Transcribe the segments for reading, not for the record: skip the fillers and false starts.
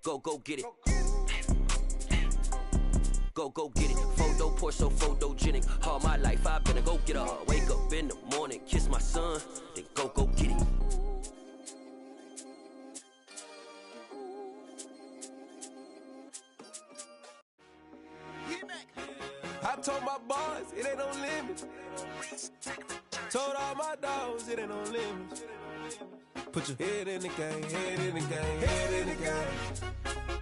Go get it. Go get it. Photo poor, so photogenic. All my life I've been a go getter. Wake up in the morning, kiss my son, then go get it. I told my boys it ain't no limits. Told all my dogs it ain't no limits. Put your head in the game, head in the game, head in the game.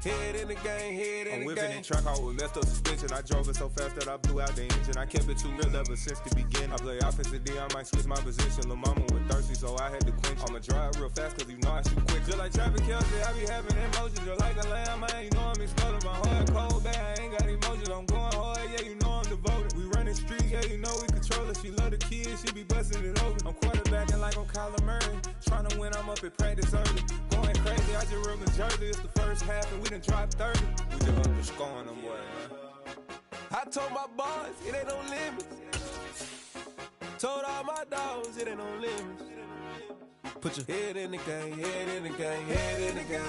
Head in the game, head in the game. I'm whipping in track out with messed up suspension. I drove it so fast that I blew out the engine. I kept it too real ever since the beginning. I play offensive D, I might switch my position. Lil' mama was thirsty, so I had to quench. I'ma drive real fast, cause you know I shoot quick. Just like Travis Kelce, I be having emotions. Just like a lamb, man, you know I'm exploding. My heart cold, bad, I ain't got emotions. I'm going hard, yeah, you know I'm devoted. We running streets, yeah, you know we control it. She love the kids, she be busting it over. I'm quarterbacking like I'm Kyler Murray. Trying to win, I'm up at practice early. Going crazy, I just real the jersey. It's the first half, and we done dropped 30. We just underscoring them, boy, man. I told my boys it ain't no limits. Told all my dogs it ain't no limits. Put your head in the game, head in the game, head in the game.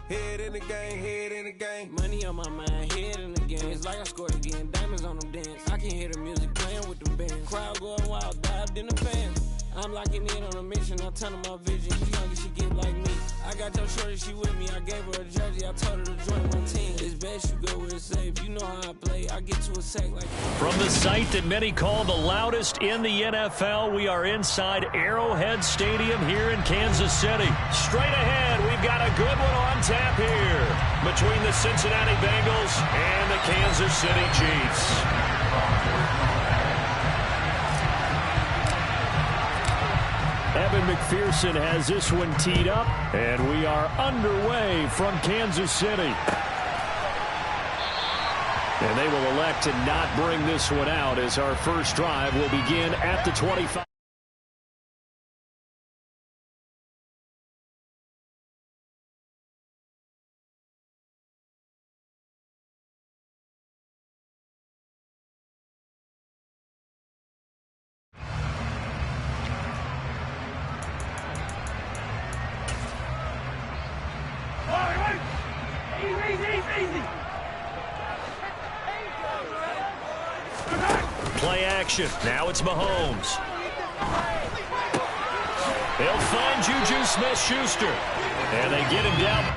Head in the game, head in the game. Money on my mind, head in the game. It's like I scored again, diamonds on them dance. I can hear the music playing with them bands. Crowd going wild, dived in the fans. I'm locking in on a mission, I'm telling my vision. You young, she get like me. I got your shorty, she with me. I gave her a jersey, I told her to join my team. It's best you go where it's safe. You know how I play, I get to a sack like that. From the site that many call the loudest in the NFL, we are inside Arrowhead Stadium here in Kansas City. Straight ahead, we've got a good one on tap here between the Cincinnati Bengals and the Kansas City Chiefs. Evan McPherson has this one teed up, and we are underway from Kansas City. And they will elect to not bring this one out as our first drive will begin at the 25. Play action. Now it's Mahomes. They'll find Juju Smith-Schuster. And they get him down.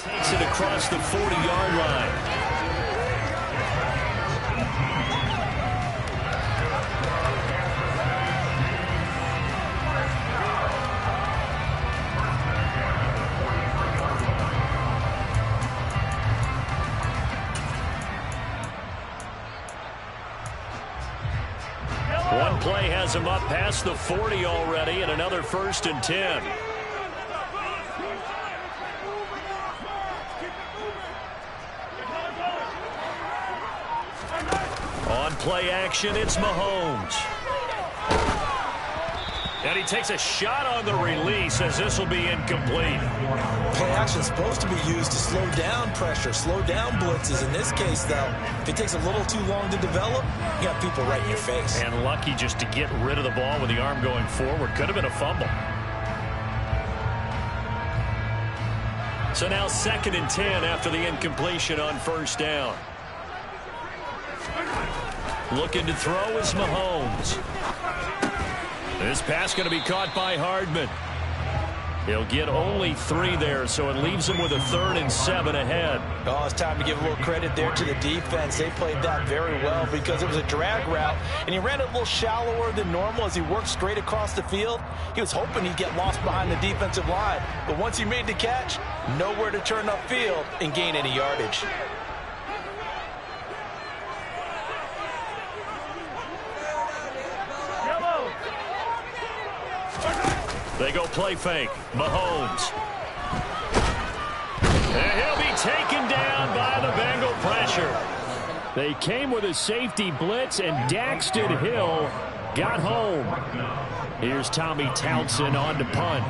Takes it across the 40-yard line. One play has him up past the 40 already, and another 1st and 10. play action. It's Mahomes. And he takes a shot on the release as this will be incomplete. Play action is supposed to be used to slow down pressure, slow down blitzes. In this case, though, if it takes a little too long to develop, you got people right in your face. And lucky just to get rid of the ball with the arm going forward. Could have been a fumble. So now 2nd and 10 after the incompletion on first down. Looking to throw is Mahomes. This pass going to be caught by Hardman. He'll get only 3 there, so it leaves him with a 3rd and 7 ahead. Oh, it's time to give a little credit there to the defense. They played that very well because it was a drag route, and he ran it a little shallower than normal as he worked straight across the field. He was hoping he'd get lost behind the defensive line, but once he made the catch, nowhere to turn upfield and gain any yardage. They go play fake. Mahomes. And he'll be taken down by the Bengal pressure. They came with a safety blitz, and Daxton Hill got home. Here's Tommy Townsend on to punt.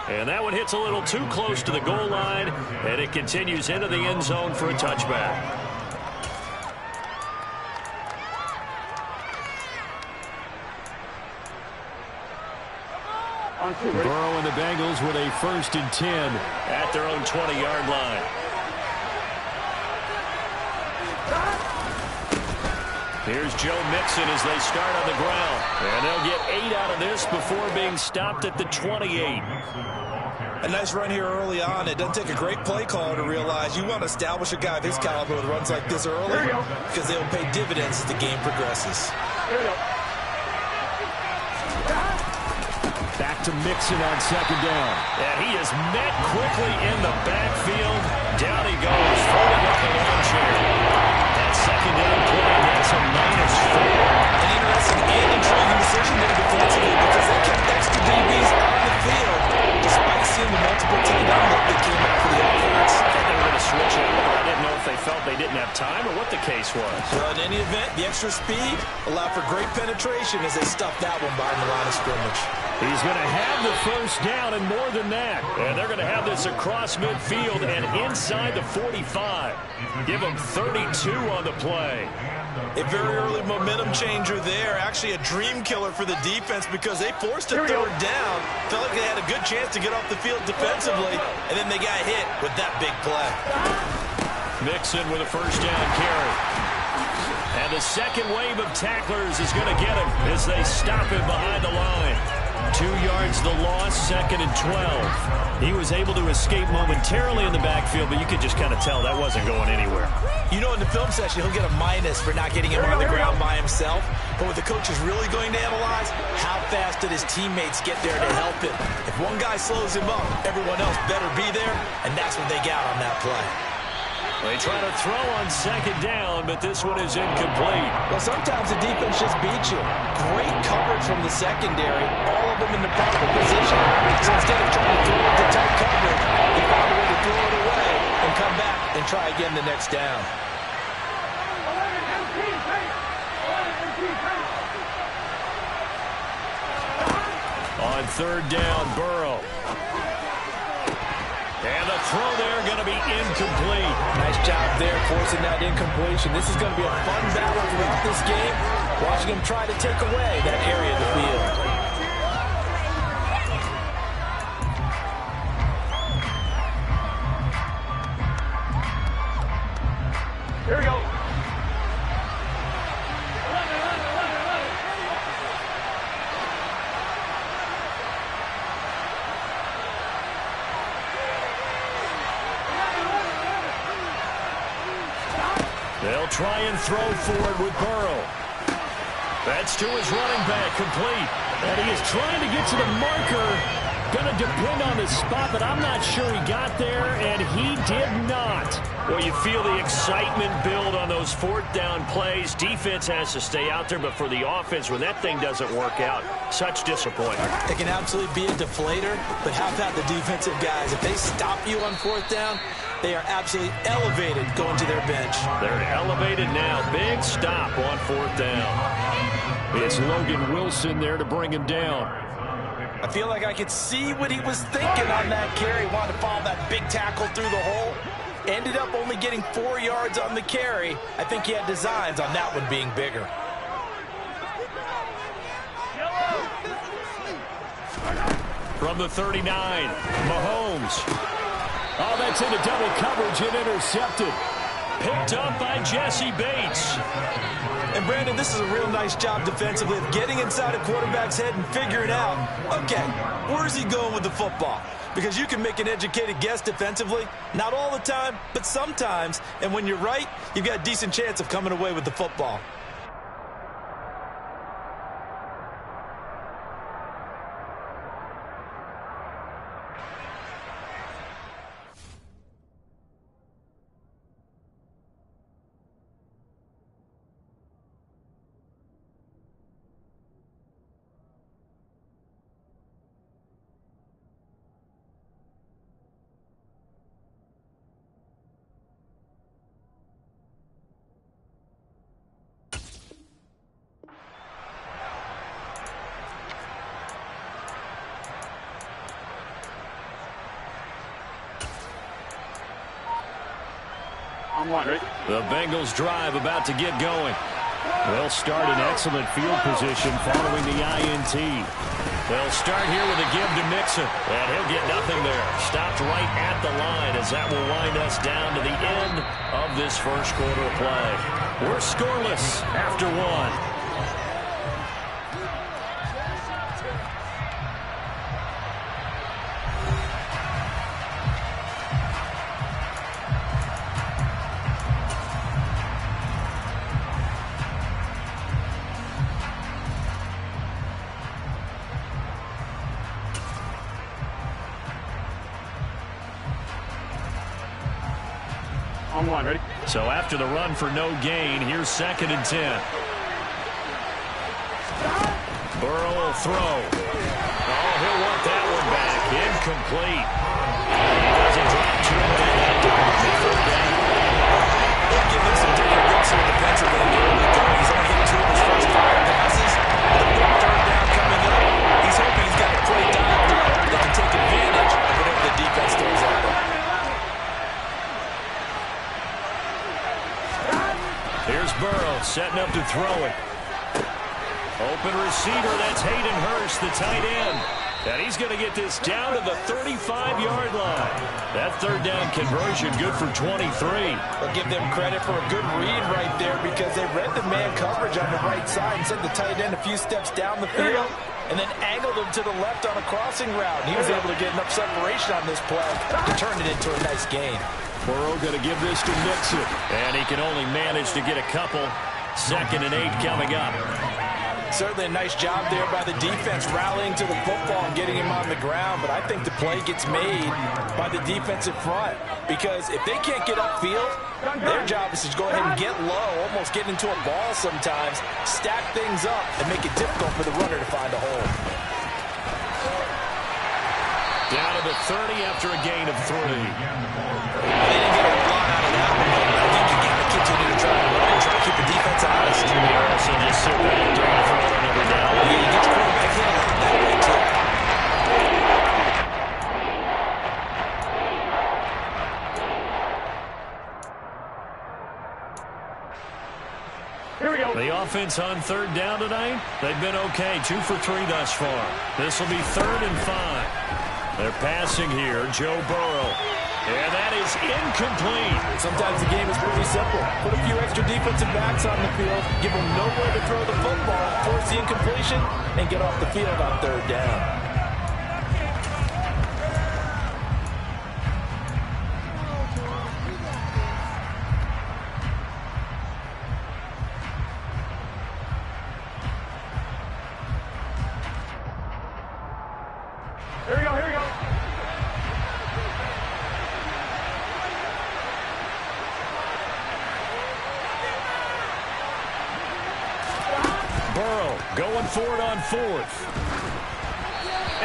And that one hits a little too close to the goal line, and it continues into the end zone for a touchback. Burrow and the Bengals with a 1st and 10 at their own 20-yard line. Here's Joe Mixon as they start on the ground. And they'll get 8 out of this before being stopped at the 28. A nice run here early on. It doesn't take a great play caller to realize you want to establish a guy of his caliber with runs like this early because they'll pay dividends as the game progresses. Back to Mixon on 2nd down. And he is met quickly in the backfield. Down he goes, folding up the lawn chair. That 2nd down play, that's a -4. An interesting and intriguing decision there defensively because they kept extra DBs on the field despite seeing the multiple tight end look that came out for the offense. I thought they were going to switch it over. I didn't know if they felt they didn't have time or what the case was. Well, in any event, the extra speed allowed for great penetration as they stuffed that one behind the line of scrimmage. He's going to have the 1st down and more than that. And they're going to have this across midfield and inside the 45. Give them 32 on the play. A very early momentum changer there. Actually a dream killer for the defense because they forced a 3rd down. Felt like they had a good chance to get off the field defensively, and then they got hit with that big play. Mixon with a 1st down carry. And the 2nd wave of tacklers is going to get him as they stop him behind the line. 2 yards the loss, 2nd and 12. He was able to escape momentarily in the backfield, but you could just kind of tell that wasn't going anywhere. You know, in the film session, he'll get a minus for not getting him on the ground by himself. But what the coach is really going to analyze, how fast did his teammates get there to help him? If one guy slows him up, everyone else better be there, and that's what they got on that play. They try to throw on 2nd down, but this one is incomplete. Well, sometimes the defense just beats you. Great coverage from the secondary, all of them in the proper position. So instead of trying to throw it to tight coverage, they found a way to throw it away and come back and try again the next down. On 3rd down, Burrow. And the throw there going to be incomplete. Nice job there forcing that incompletion. This is going to be a fun battle throughout this game. Watching him try to take away that area of the field. Here we go. They'll try and throw forward with Burrow. That's to his running back, complete. And he is trying to get to the marker, Going to depend on the spot, but I'm not sure he got there, and he did not. Well, you feel the excitement build on those fourth down plays. Defense has to stay out there, but for the offense, when that thing doesn't work out, such disappointment. It can absolutely be a deflator, but how about the defensive guys? If they stop you on fourth down, they are absolutely elevated going to their bench. They're elevated now. Big stop on fourth down. It's Logan Wilson there to bring him down. I feel like I could see what he was thinking on that carry. Wanted to follow that big tackle through the hole. Ended up only getting 4 yards on the carry. I think he had designs on that one being bigger. From the 39, Mahomes. Oh, that's into double coverage and intercepted. Picked up by Jesse Bates. And Brandon, this is a real nice job defensively of getting inside a quarterback's head and figuring out, okay, where's he going with the football? Because you can make an educated guess defensively, not all the time, but sometimes. And when you're right, you've got a decent chance of coming away with the football. The Bengals drive about to get going. They'll start in excellent field position following the INT. They'll start here with a give to Mixon, and he'll get nothing there. Stopped right at the line as that will wind us down to the end of this first quarter of play. We're scoreless after one. Ready? So after the run for no gain, here's 2nd and 10. Burrow will throw. Oh, he'll want that one back. Incomplete. He doesn't drop too many that time. They'll give him some different looks here defensively. He's only hit 2 of his first 5 passes. With a big third down coming up, he's hoping he's got a play dialed up that can take advantage of whatever the defense throws at him. Here's Burrow setting up to throw it. Open receiver, that's Hayden Hurst, the tight end. And he's going to get this down to the 35-yard line. That third down conversion good for 23. I'll give them credit for a good read right there because they read the man coverage on the right side and sent the tight end a few steps down the field and then angled him to the left on a crossing route. He was able to get enough separation on this play to turn it into a nice gain. Burrow going to give this to Mixon. And he can only manage to get a couple. 2nd and 8 coming up. Certainly a nice job there by the defense rallying to the football and getting him on the ground. But I think the play gets made by the defensive front. Because if they can't get upfield, their job is to go ahead and get low, almost get into a ball sometimes, stack things up, and make it difficult for the runner to find a hole. Down to the 30 after a gain of 3. They didn't get a lot out of that one. I think you got to continue to try to run and try to keep the defense honest. Harrison just sit back and try to throw another down. Yeah, you get your quarterback handling that way, too. Here we go. The offense on third down tonight, they've been okay. 2 for 3 thus far. This will be 3rd and 5. They're passing here, Joe Burrow. And that is incomplete. Sometimes the game is pretty simple. Put a few extra defensive backs on the field, give them nowhere to throw the football, force the incompletion, and get off the field on third down. Here we go, here we go. Burrow going for it on fourth.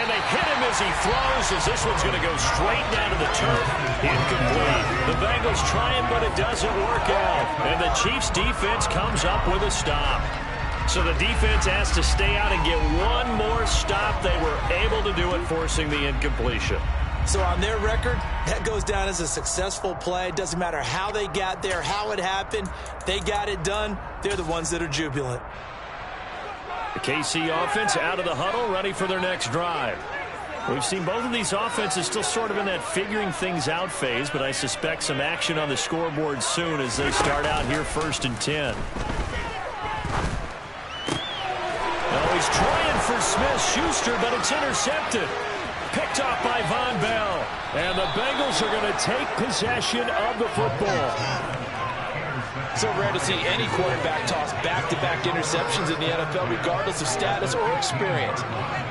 And they hit him as he throws, as this one's going to go straight down to the turf. Incomplete. The Bengals trying, but it doesn't work out. And the Chiefs defense comes up with a stop. So the defense has to stay out and get one more stop. They were able to do it, forcing the incompletion. So on their record, that goes down as a successful play. It doesn't matter how they got there, how it happened. They got it done. They're the ones that are jubilant. The KC offense out of the huddle, ready for their next drive. We've seen both of these offenses still sort of in that figuring things out phase, but I suspect some action on the scoreboard soon as they start out here 1st and 10. Now he's trying for Smith-Schuster, but it's intercepted. Picked off by Von Bell. And the Bengals are going to take possession of the football. So rare to see any quarterback toss back-to-back interceptions in the NFL, regardless of status or experience.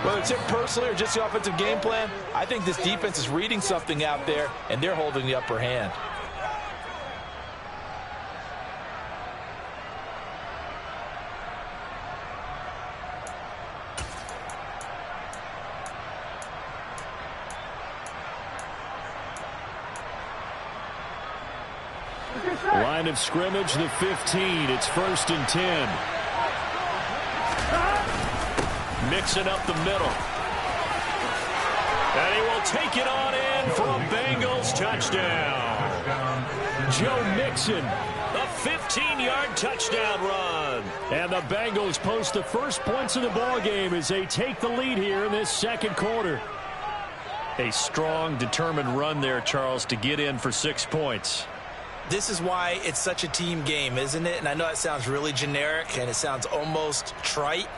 Whether it's him personally or just the offensive game plan, I think this defense is reading something out there, and they're holding the upper hand. Line of scrimmage, the 15. It's 1st and 10. Mixing up the middle. And he will take it on in for a Bengals touchdown. Joe Mixon, a 15-yard touchdown run. And the Bengals post the first points of the ball game as they take the lead here in this second quarter. A strong, determined run there, Charles, to get in for 6 points. This is why it's such a team game, isn't it? And I know it sounds really generic and it sounds almost trite,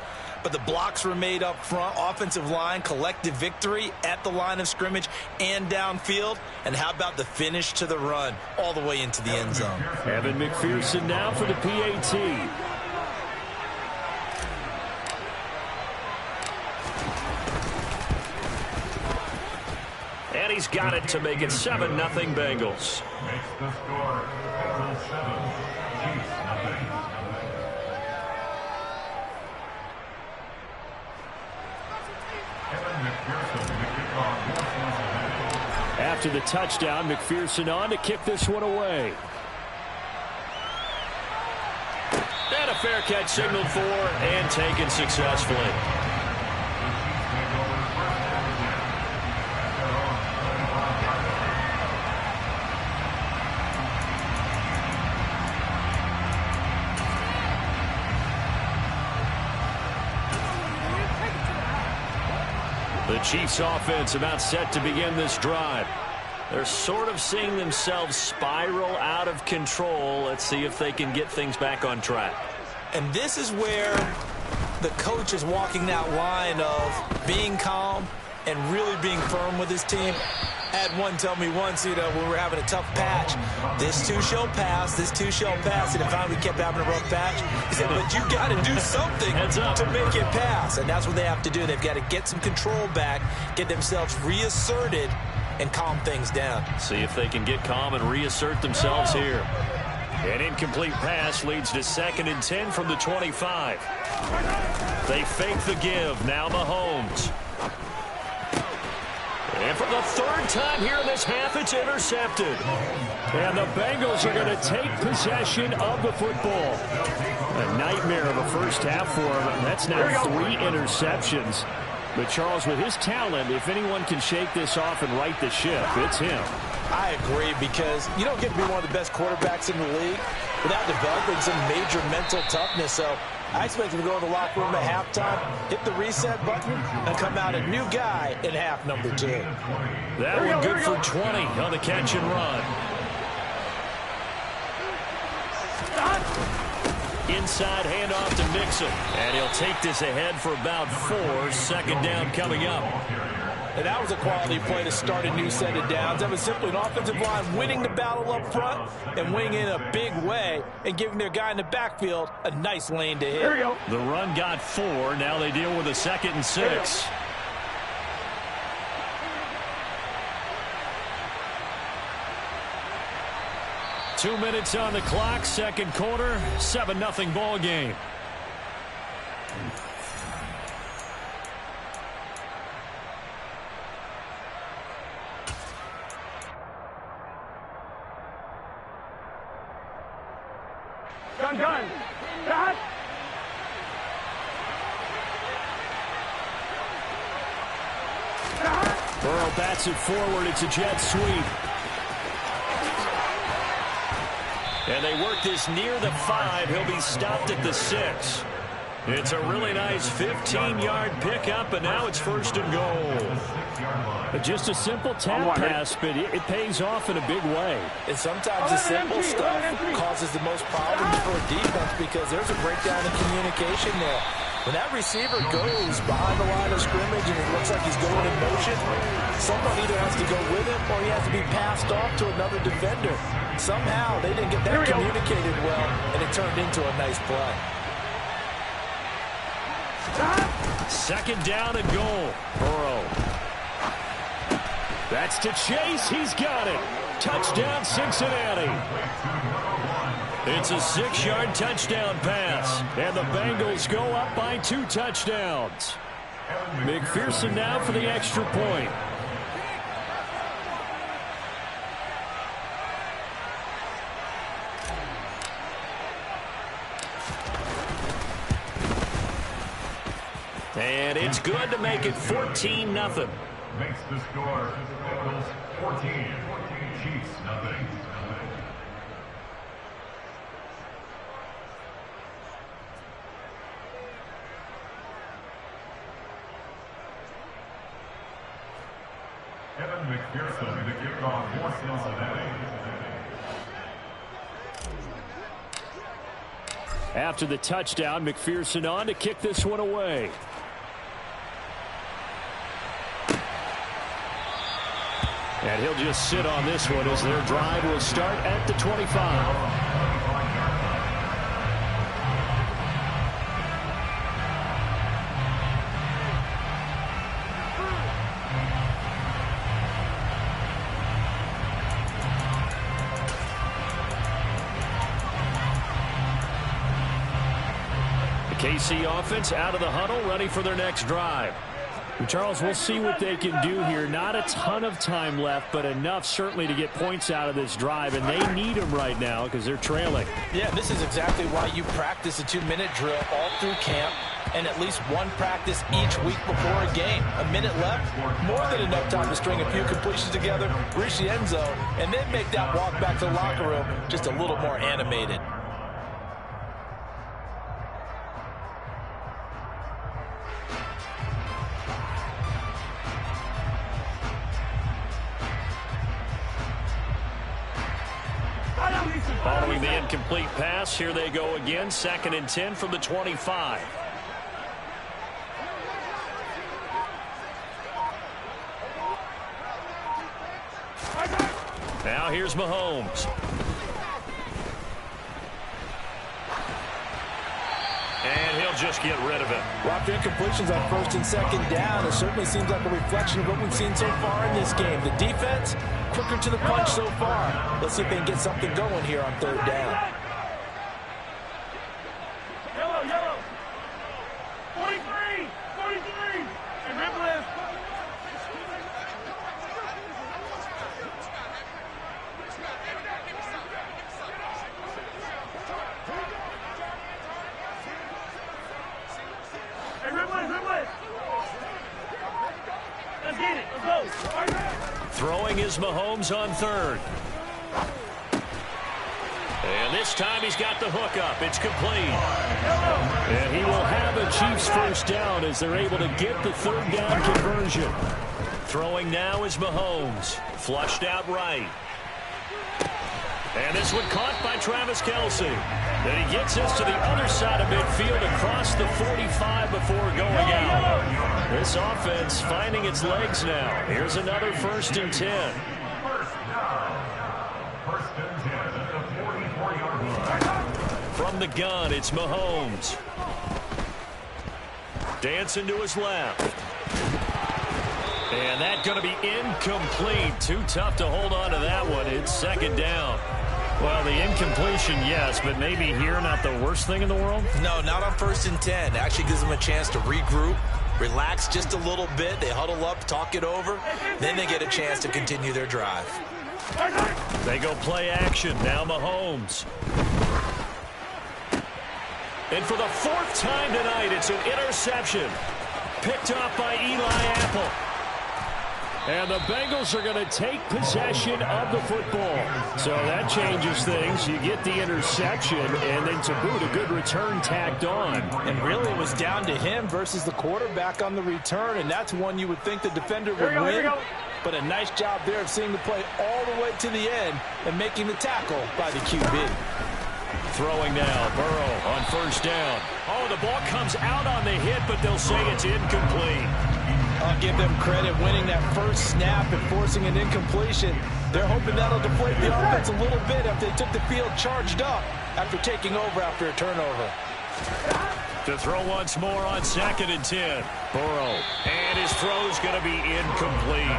but the blocks were made up front, offensive line, collective victory at the line of scrimmage and downfield. And how about the finish to the run all the way into the end zone? Evan McPherson now for the PAT. And he's got it to make it 7-0 Bengals. Makes the score Bengals 7, Chiefs nothing. Evan McPherson to kick off. After the touchdown, McPherson on to kick this one away. And a fair catch signaled for and taken successfully. The Chiefs offense about set to begin this drive. They're sort of seeing themselves spiral out of control. Let's see if they can get things back on track. And this is where the coach is walking that line of being calm and really being firm with his team. I had one tell me once, when we were having a tough patch, this too shall pass, this too shall pass. And if finally we kept having a rough patch, he said, but you got to do something to make it pass. And that's what they have to do. They've got to get some control back, get themselves reasserted, and calm things down. See if they can get calm and reassert themselves here. An incomplete pass leads to 2nd and 10 from the 25. They fake the give. Now Mahomes. And for the 3rd time here in this half, it's intercepted. And the Bengals are going to take possession of the football. A nightmare of a first half for them. That's now 3 interceptions. But Charles, with his talent, if anyone can shake this off and right the ship, it's him. I agree, because you don't get to be one of the best quarterbacks in the league without developing some major mental toughness. So I expect him to go in the locker room at halftime, hit the reset button, and come out a new guy in half number 2. That one good for 20 on the catch and run. Inside handoff to Mixon. And he'll take this ahead for about 4. 2nd down coming up. And that was a quality play to start a new set of downs. That was simply an offensive line winning the battle up front and winning in a big way and giving their guy in the backfield a nice lane to hit. Here we go. The run got 4. Now they deal with a 2nd and 6. 2 minutes on the clock, second quarter, 7-0 ball game. Gun. Cut. Burrow bats it forward. It's a jet sweep. And they work this near the 5. He'll be stopped at the 6. It's a really nice 15-yard pickup, and now it's 1st and goal. Just a simple tap pass, but it pays off in a big way. And sometimes the simple stuff causes the most problems for a defense because there's a breakdown in communication there. When that receiver goes behind the line of scrimmage and it looks like he's going in motion, someone either has to go with him or he has to be passed off to another defender. Somehow they didn't get that communicated well, and it turned into a nice play. Second down and goal. Burrow. That's to Chase. He's got it. Touchdown, Cincinnati. It's a 6-yard touchdown pass. And the Bengals go up by 2 touchdowns. McPherson now for the extra point. And it's good to make it 14-0. Makes the score Bengals 14, Chiefs nothing. Evan McPherson, the kickoff for Cincinnati. After the touchdown, McPherson on to kick this one away. And he'll just sit on this one as their drive will start at the 25. The KC offense out of the huddle, ready for their next drive. Charles, we'll see what they can do here. Not a ton of time left, but enough certainly to get points out of this drive, and they need them right now because they're trailing. Yeah, this is exactly why you practice a 2-minute drill all through camp and at least one practice each week before a game. A minute left, more than enough time to string a few completions together, reach the end zone, and then make that walk back to the locker room just a little more animated. Following the incomplete pass, here they go again. 2nd and 10 from the 25. Now here's Mahomes. And he'll just get rid of it. Well, after incompletions on 1st and 2nd down, it certainly seems like a reflection of what we've seen so far in this game. The defense, quicker to the punch so far. Let's see if they can get something going here on 3rd down. Yellow. 43. And Ribble. Let's get it. Let's go. Throwing is Mahomes on 3rd. And this time he's got the hook up. It's complete. And he will have a Chiefs 1st down as they're able to get the 3rd down conversion. Throwing now is Mahomes. Flushed out right. And this one caught by Travis Kelce. Then he gets this to the other side of midfield across the 45 before going out. This offense finding its legs now. Here's another 1st and 10. 1st and 10 at the 44-yard line. From the gun, it's Mahomes. Dancing to his left. And that's going to be incomplete. Too tough to hold on to that one. It's 2nd down. Well, the incompletion, yes, but maybe here not the worst thing in the world? No, not on 1st and 10. Actually gives them a chance to regroup, relax just a little bit. They huddle up, talk it over. Then they get a chance to continue their drive. They go play action. Now Mahomes. And for the 4th time tonight, it's an interception. Picked off by Eli Apple. And the Bengals are going to take possession of the football. So that changes things. You get the interception, and then to boot, a good return tacked on. And really, it was down to him versus the quarterback on the return, and that's one you would think the defender would win. But a nice job there of seeing the play all the way to the end and making the tackle by the QB. Throwing now, Burrow on 1st down. Oh, the ball comes out on the hit, but they'll say it's incomplete. I'll give them credit winning that first snap and forcing an incompletion. They're hoping that'll deflate the offense a little bit after they took the field charged up after taking over after a turnover. To throw once more on 2nd and 10. Burrow. And his throw's going to be incomplete.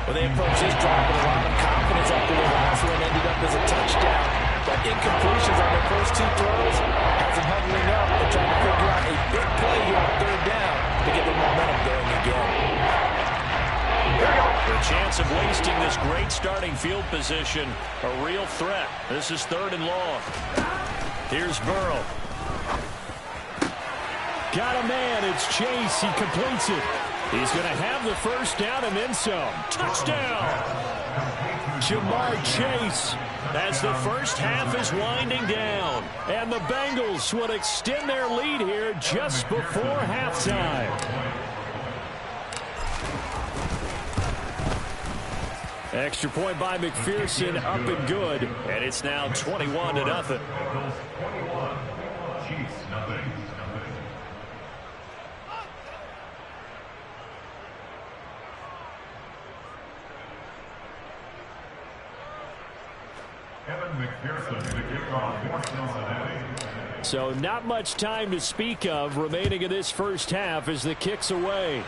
Well, they approached this drive with a lot of confidence after the last one ended up as a touchdown. But incompletions on their first 2 throws has them huddling up and trying to figure out a big play here on 3rd down to get the momentum going again. The chance of wasting this great starting field position, a real threat. This is 3rd and long. Here's Burrow. Got a man. It's Chase. He completes it. He's going to have the 1st down and then some. Touchdown! Jamar Chase, as the first half is winding down. And the Bengals would extend their lead here just before halftime. Extra point by McPherson, up and good. And it's now 21-0. Bengals 21, Chiefs nothing. So not much time to speak of remaining in this first half as the kick's away.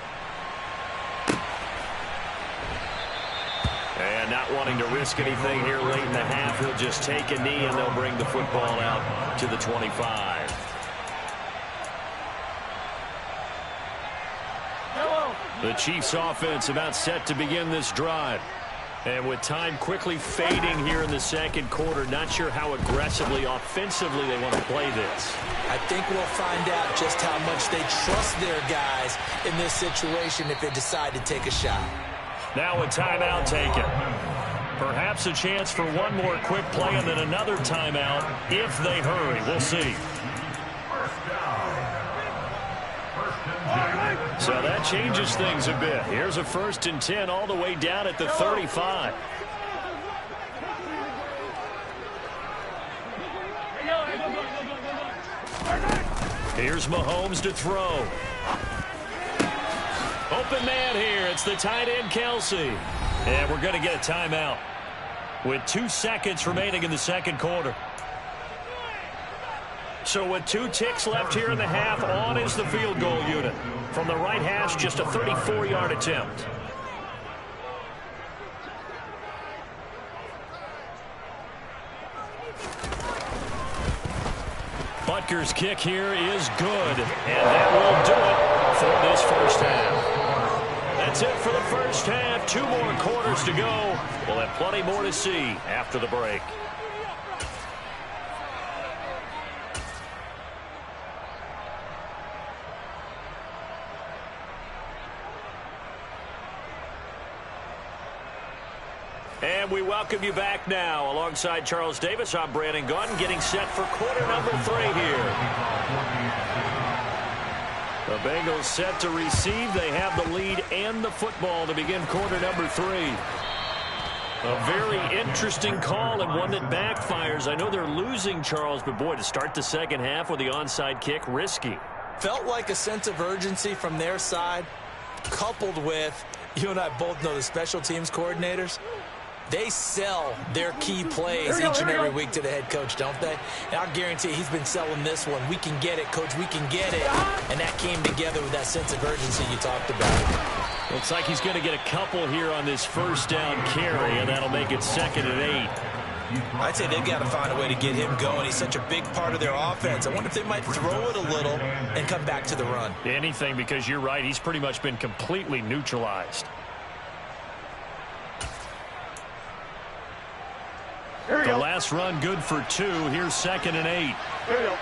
And not wanting to risk anything here late in the half, he'll just take a knee and they'll bring the football out to the 25. The Chiefs offense about set to begin this drive. And with time quickly fading here in the 2nd quarter, not sure how aggressively, offensively they want to play this. I think we'll find out just how much they trust their guys in this situation if they decide to take a shot. Now a timeout taken. Perhaps a chance for one more quick play and then another timeout if they hurry. We'll see. So that changes things a bit. Here's a 1st and 10 all the way down at the 35. Here's Mahomes to throw. Open man here. It's the tight end, Kelsey. And we're going to get a timeout with 2 seconds remaining in the 2nd quarter. So with 2 ticks left here in the half, on is the field goal unit. From the right hash, just a 34-yard attempt. Butker's kick here is good, and that will do it for this first half. That's it for the first half. 2 more quarters to go. We'll have plenty more to see after the break. And we welcome you back now. Alongside Charles Davis, I'm Brandon Gaudin, getting set for quarter number 3 here. The Bengals set to receive. They have the lead and the football to begin quarter number 3. A very interesting call and one that backfires. I know they're losing, Charles, but boy, to start the 2nd half with the onside kick, risky. Felt like a sense of urgency from their side, coupled with, you and I both know the special teams coordinators. They sell their key plays each and every week to the head coach, don't they? And I guarantee he's been selling this one. We can get it, coach. We can get it. And that came together with that sense of urgency you talked about. Looks like he's going to get a couple here on this 1st down carry, and that'll make it 2nd and 8. I'd say they've got to find a way to get him going. He's such a big part of their offense. I wonder if they might throw it a little and come back to the run. Anything, because you're right. He's pretty much been completely neutralized. The last run good for 2. Here's 2nd and 8. Here we go.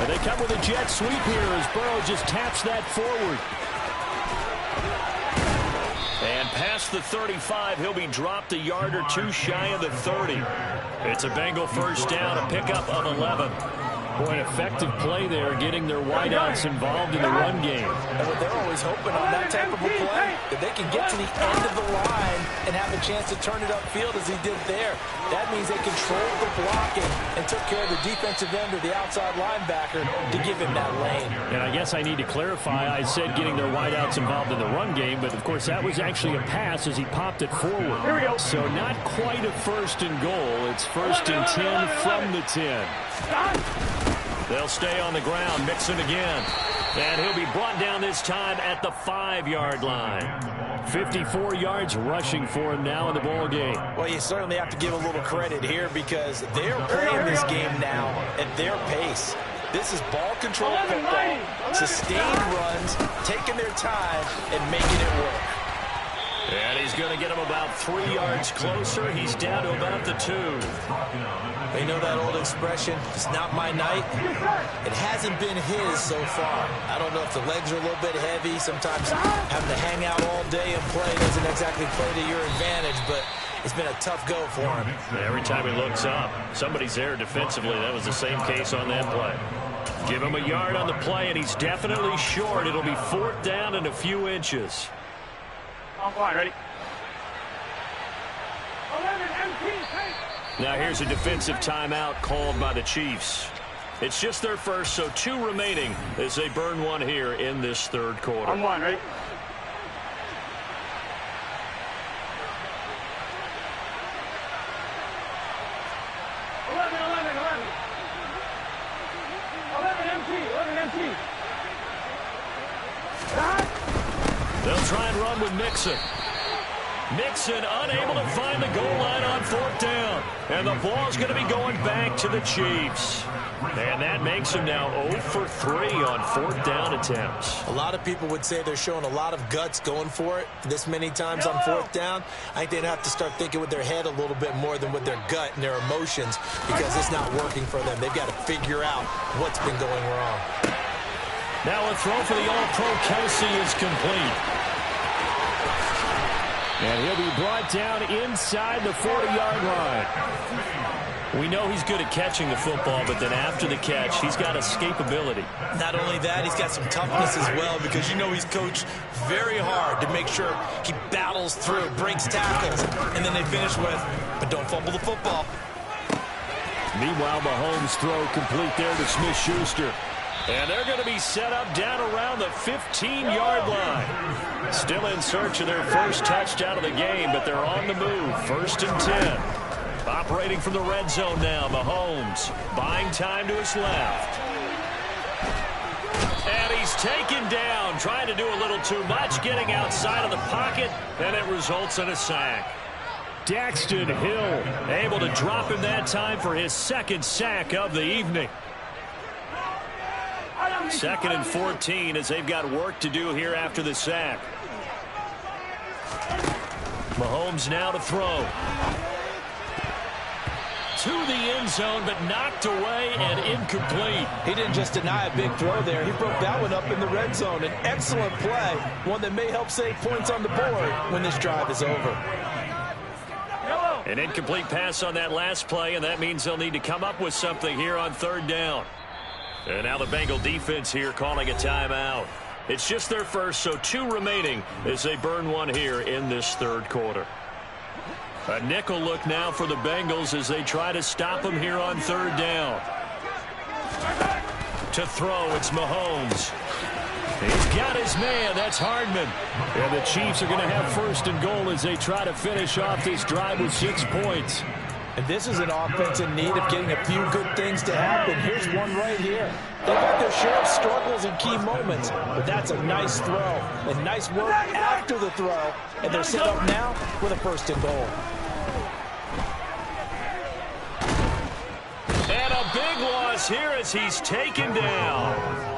And they come with a jet sweep here as Burrow just taps that forward. And past the 35, he'll be dropped a yard or 2 shy of the 30. It's a Bengal first down, a pickup of 11. Boy, an effective play there, getting their wideouts involved in the run game. And what they're always hoping on that type of a play, that they can get to the end of the line and have a chance to turn it upfield as he did there. That means they controlled the blocking and took care of the defensive end or the outside linebacker to give him that lane. And I guess I need to clarify, I said getting their wideouts involved in the run game, but of course that was actually a pass as he popped it forward. Here we go. So not quite a 1st and goal. It's 1st and 10 from the 10. They'll stay on the ground, Mixon again. And he'll be brought down this time at the 5-yard line. 54 yards rushing for him now in the ball game. Well, you certainly have to give a little credit here because they're playing this game now at their pace. This is ball control football, sustained runs, taking their time and making it work. And he's going to get him about 3 yards closer. He's down to about the 2. You know that old expression, it's not my night? It hasn't been his so far. I don't know if the legs are a little bit heavy. Sometimes having to hang out all day and play doesn't exactly play to your advantage, but it's been a tough go for him. Every time he looks up, somebody's there defensively. That was the same case on that play. Give him a yard on the play, and he's definitely short. It'll be 4th down and a few inches. I'm fine, ready? 11 MT, now here's a defensive timeout called by the Chiefs. It's just their first, so 2 remaining as they burn one here in this 3rd quarter. I'm one, ready? They'll try and run with Mixon. Mixon unable to find the goal line on 4th down. And the ball's going to be going back to the Chiefs. And that makes him now 0 for 3 on 4th down attempts. A lot of people would say they're showing a lot of guts going for it this many times on 4th down. I think they'd have to start thinking with their head a little bit more than with their gut and their emotions because it's not working for them. They've got to figure out what's been going wrong. Now a throw for the All-Pro Kelsey is complete. And he'll be brought down inside the 40-yard line. We know he's good at catching the football, but then after the catch, he's got escapability. Not only that, he's got some toughness as well because you know he's coached very hard to make sure he battles through, breaks tackles, and then they finish with, but don't fumble the football. Meanwhile, Mahomes' throw complete there to Smith-Schuster. And they're going to be set up down around the 15-yard line. Still in search of their first touchdown of the game, but they're on the move. 1st and 10. Operating from the red zone now, Mahomes buying time to his left. And he's taken down, trying to do a little too much, getting outside of the pocket, and it results in a sack. Daxton Hill able to drop him that time for his 2nd sack of the evening. 2nd and 14 as they've got work to do here after the sack. Mahomes now to throw. To the end zone, but knocked away and incomplete. He didn't just deny a big throw there. He broke that one up in the red zone. An excellent play, one that may help save points on the board when this drive is over. An incomplete pass on that last play, and that means they'll need to come up with something here on 3rd down. And now the Bengal defense here calling a timeout. It's just their first, so 2 remaining as they burn one here in this 3rd quarter. A nickel look now for the Bengals as they try to stop them here on 3rd down. To throw, it's Mahomes. He's got his man. That's Hardman. And the Chiefs are going to have 1st and goal as they try to finish off this drive with 6 points. And this is an offense in need of getting a few good things to happen. Here's one right here. They've had their share of struggles in key moments, but that's a nice throw and nice work after the throw. And they're set up now with a 1st and goal. And a big loss here as he's taken down.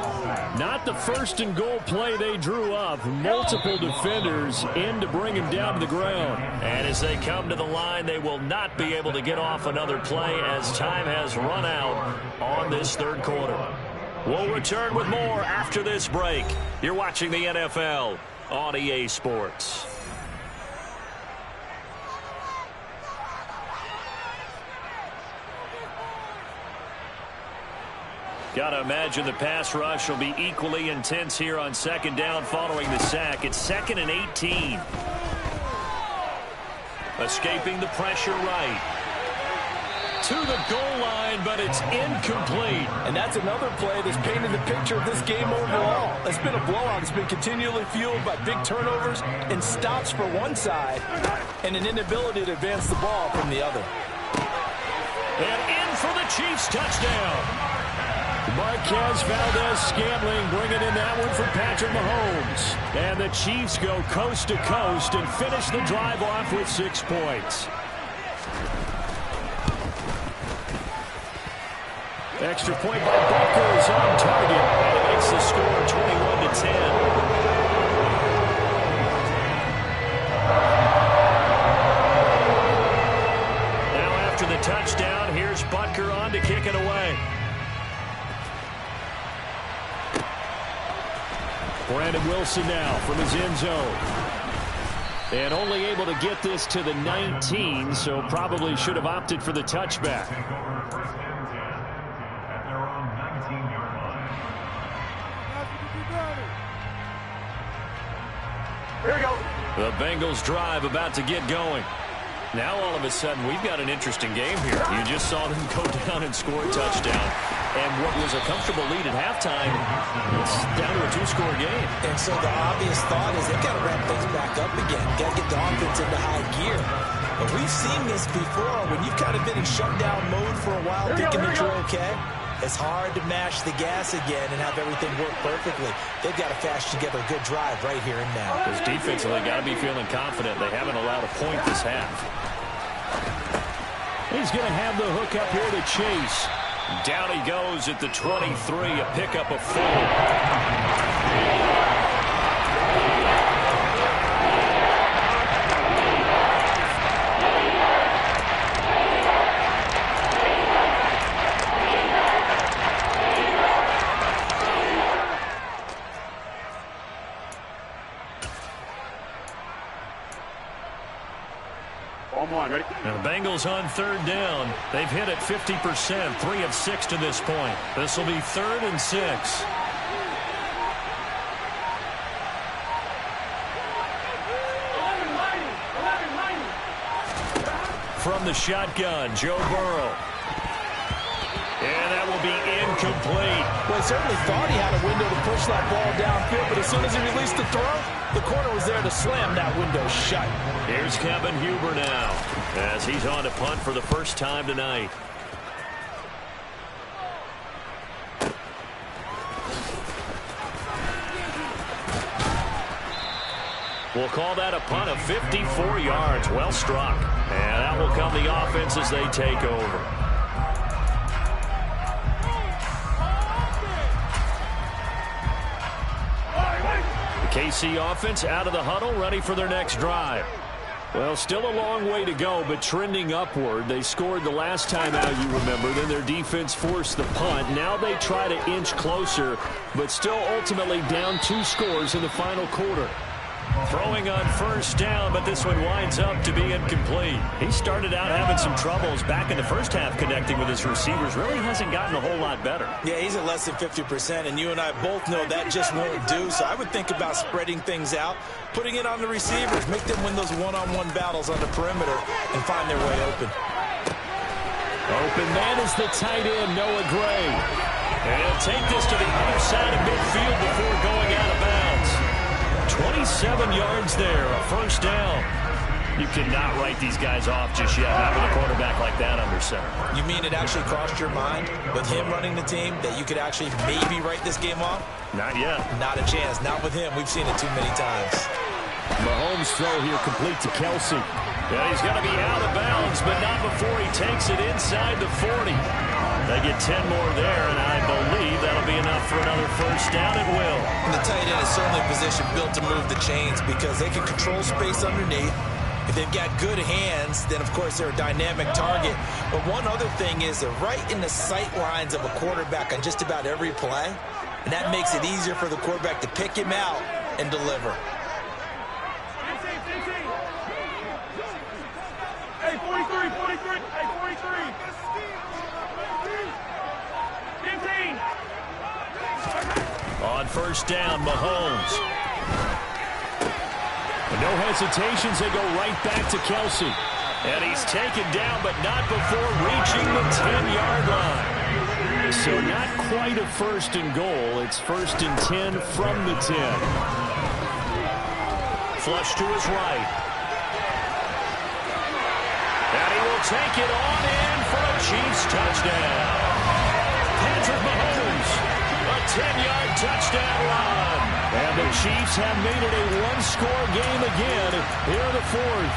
Not the 1st and goal play they drew up. Multiple defenders in to bring him down to the ground. And as they come to the line, they will not be able to get off another play as time has run out on this 3rd quarter. We'll return with more after this break. You're watching the NFL on EA Sports. Got to imagine the pass rush will be equally intense here on 2nd down following the sack. It's 2nd and 18. Escaping the pressure right. To the goal line, but it's incomplete. And that's another play that's painted the picture of this game overall. It's been a blowout. It's been continually fueled by big turnovers and stops for one side and an inability to advance the ball from the other. And in for the Chiefs touchdown. Marquez Valdez-Scantling bringing in that one for Patrick Mahomes. And the Chiefs go coast to coast and finish the drive off with 6 points. Extra point by Butker is on target. And it makes the score 21-10. Now after the touchdown, here's Butker on to kick it away. Brandon Wilson now from his end zone. And only able to get this to the 19, so probably should have opted for the touchback. Here we go. The Bengals drive about to get going. Now all of a sudden we've got an interesting game here. You just saw them go down and score a touchdown. And what was a comfortable lead at halftime, it's down to a 2-score game. And so the obvious thought is they've got to ramp things back up again. Got to get the offense into high gear. But we've seen this before. When you've kind of been in shutdown mode for a while, thinking that you're okay, it's hard to mash the gas again and have everything work perfectly. They've got to fashion together a good drive right here and now. Because defensively, got to be feeling confident. They haven't allowed a point this half. He's going to have the hook up here to Chase. Down he goes at the 23, a pickup of 4. Ready? Now the Bengals on 3rd down. They've hit it 50%, 3 of 6 to this point. This will be 3rd and 6. From the shotgun, Joe Burrow. And that will be incomplete. Well, he certainly thought he had a window to push that ball downfield, but as soon as he released the throw, the corner was there to slam that window shut. Here's Kevin Huber now, as he's on to punt for the first time tonight. We'll call that a punt of 54 yards. Well struck. And that will come the offense as they take over. KC offense out of the huddle, ready for their next drive. Well, still a long way to go, but trending upward. They scored the last time out, you remember. Then their defense forced the punt. Now they try to inch closer, but still ultimately down 2 scores in the final quarter. Throwing on first down, but this one winds up to be incomplete. He started out having some troubles back in the first half connecting with his receivers. Really hasn't gotten a whole lot better. Yeah, he's at less than 50%, and you and I both know that just won't do. So I would think about spreading things out, putting it on the receivers, make them win those one-on-one battles on the perimeter, and find their way open. Open man is the tight end, Noah Gray. And he'll take this to the other side of midfield before going out of bounds. 27 yards there, a first down. You cannot write these guys off just yet, not with a quarterback like that under center. You mean it actually crossed your mind with him running the team that you could actually maybe write this game off? Not yet. Not a chance. Not with him. We've seen it too many times. Mahomes' throw here complete to Kelsey. Yeah, he's going to be out of bounds, but not before he takes it inside the 40. They get 10 more there, and I believe that'll be enough for another first down at will. And the tight end is certainly a position built to move the chains because they can control space underneath. If they've got good hands, then, of course, they're a dynamic target. But one other thing is they're right in the sight lines of a quarterback on just about every play, and that makes it easier for the quarterback to pick him out and deliver. Hey, 43, 43, hey, 43. 15. On first down, Mahomes. No hesitations, they go right back to Kelsey. And he's taken down, but not before reaching the 10-yard line. So not quite a first and goal. It's first and 10 from the 10. Flush to his right. And he will take it on in for a Chiefs touchdown. Patrick Mahomes, a 10-yard touchdown run. And the Chiefs have made it a one-score game again here in the fourth.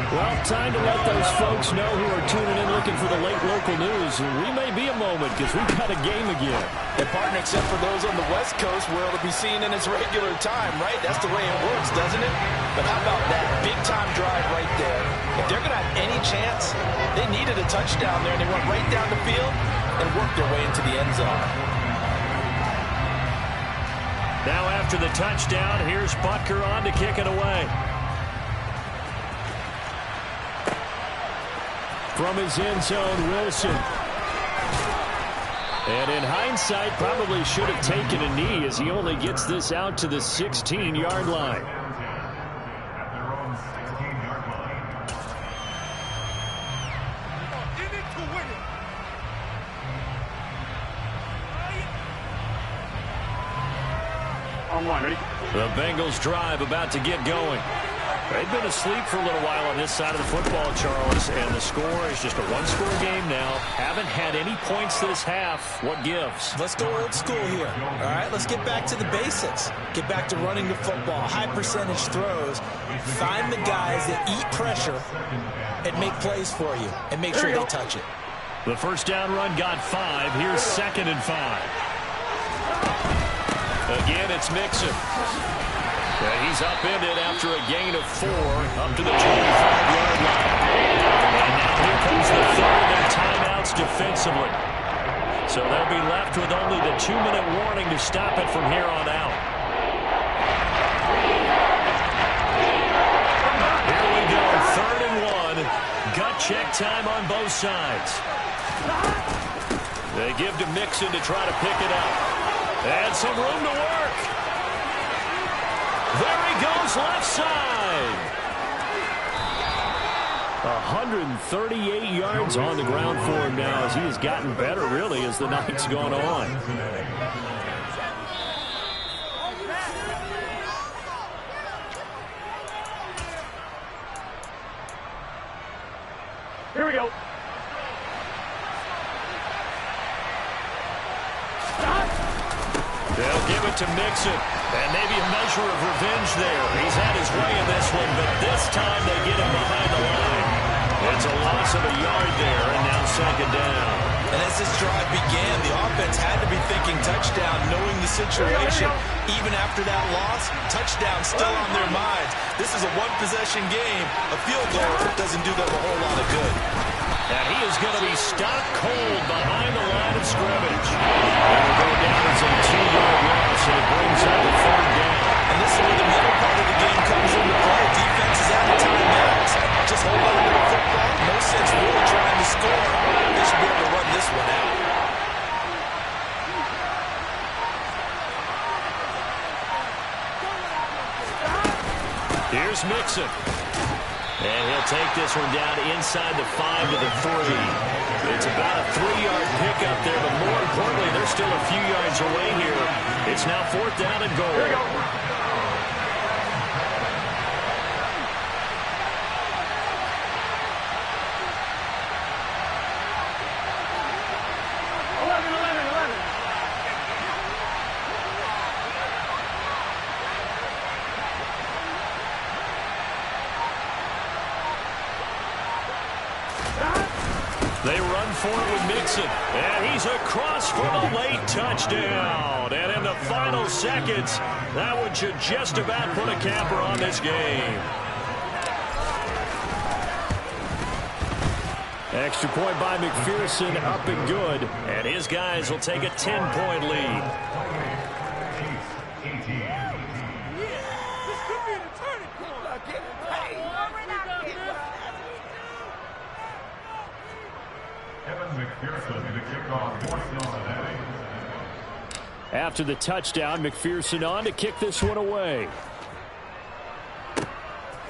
Well, time to let those folks know who are tuning in looking for the late local news. We may be a moment because we've got a game again. And partner, except for those on the West Coast where it'll be seen in its regular time, right? That's the way it works, doesn't it? But how about that big-time drive right there? If they're going to have any chance, they needed a touchdown there, and they went right down the field and worked their way into the end zone. Now after the touchdown, here's Butker on to kick it away. From his end zone, Wilson. And in hindsight, probably should have taken a knee as he only gets this out to the 16-yard line. The Bengals drive about to get going. They've been asleep for a little while on this side of the football, Charles, and the score is just a one-score game now. Haven't had any points this half. What gives? Let's go old school here. All right, let's get back to the basics. Get back to running the football, high-percentage throws. Find the guys that eat pressure and make plays for you and make sure they touch it. The first down run got 5. Here's 2nd and 5. Again, it's Mixon. And he's upended after a gain of 4 up to the 25-yard line. And now here comes the third and timeouts defensively. So they'll be left with only the 2-minute warning to stop it from here on out. Here we go, 3rd and 1. Gut check time on both sides. They give to Mixon to try to pick it up. And some room to work. There he goes, left side. 138 yards on the ground for him now as he has gotten better, really, as the night's gone on. Here we go. They'll give it to Mixon. And maybe a measure of revenge there. He's had his way in this one, but this time they get him behind the line. It's a loss of a yard there, and now 2nd down. And as this drive began, the offense had to be thinking touchdown, knowing the situation. Even after that loss, touchdown still on their minds. This is a one-possession game. A field goal doesn't do them a whole lot of good. And he is going to be stopped cold behind the line of scrimmage. And will go down as a 2-yard loss, and it brings up the 3rd down. And this is where the middle part of the game comes into play. Defense is out of timeouts. Just hold on to the football. No sense really trying to score. They should be able to run this one out. Here's Mixon. And he'll take this one down inside the 5 to the 3. It's about a 3-yard pickup there, but more importantly, they're still a few yards away here. It's now 4th down and goal. Here we go. run for it with Mixon. And he's across for the late touchdown. And in the final seconds, that one should just about put a capper on this game. Extra point by McPherson, up and good. And his guys will take a 10-point lead. After the touchdown, McPherson on to kick this one away.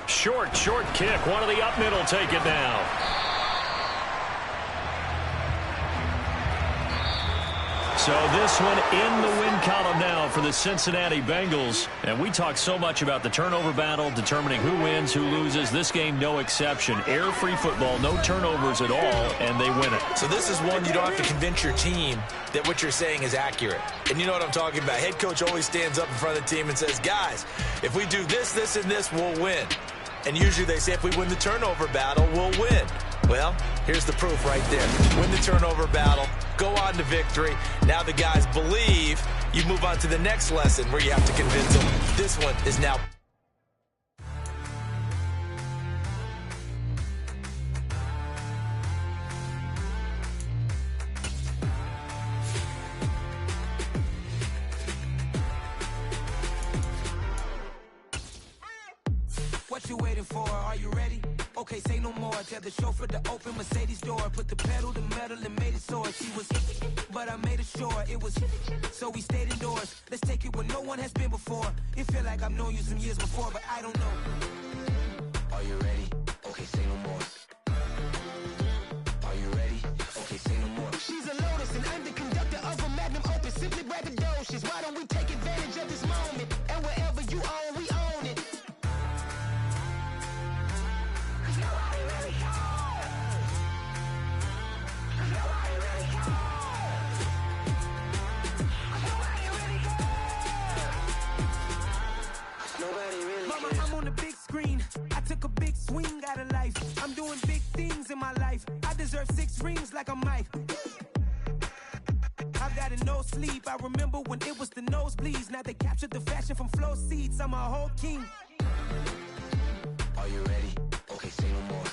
Short kick. One of the up middle take it now. So this one in the win column now for the Cincinnati Bengals. And we talk so much about the turnover battle, determining who wins, who loses. This game, no exception. Air-free football, no turnovers at all, and they win it. So this is one you don't have to convince your team that what you're saying is accurate. And you know what I'm talking about. Head coach always stands up in front of the team and says, guys, if we do this, this, and this, we'll win. And usually they say if we win the turnover battle, we'll win. Well, here's the proof right there. Win the turnover battle, go on to victory. Now the guys believe. You move on to the next lesson where you have to convince them. This one is now. What you waiting for? Are you ready? Okay, say no more. Tell the chauffeur to open Mercedes door. Put the pedal to metal and made it soar. She was, but I made it sure it was. So we stayed indoors. Let's take it where no one has been before. It feel like I've known you some years before, but I don't know. Are you ready? Okay, say no more. Are you ready? Okay, say no more. She's a Lotus and I'm the conductor of a Magnum Opus. Simply braggadocious. Why don't we take advantage of this moment? And wherever you own, we own it. Mama, I'm on the big screen. I took a big swing out of life. I'm doing big things in my life. I deserve 6 rings like I'm Mike. I've got a no sleep. I remember when it was the nosebleeds. Now they captured the fashion from flow seats. I'm a whole king. Are you ready? Okay, say no more.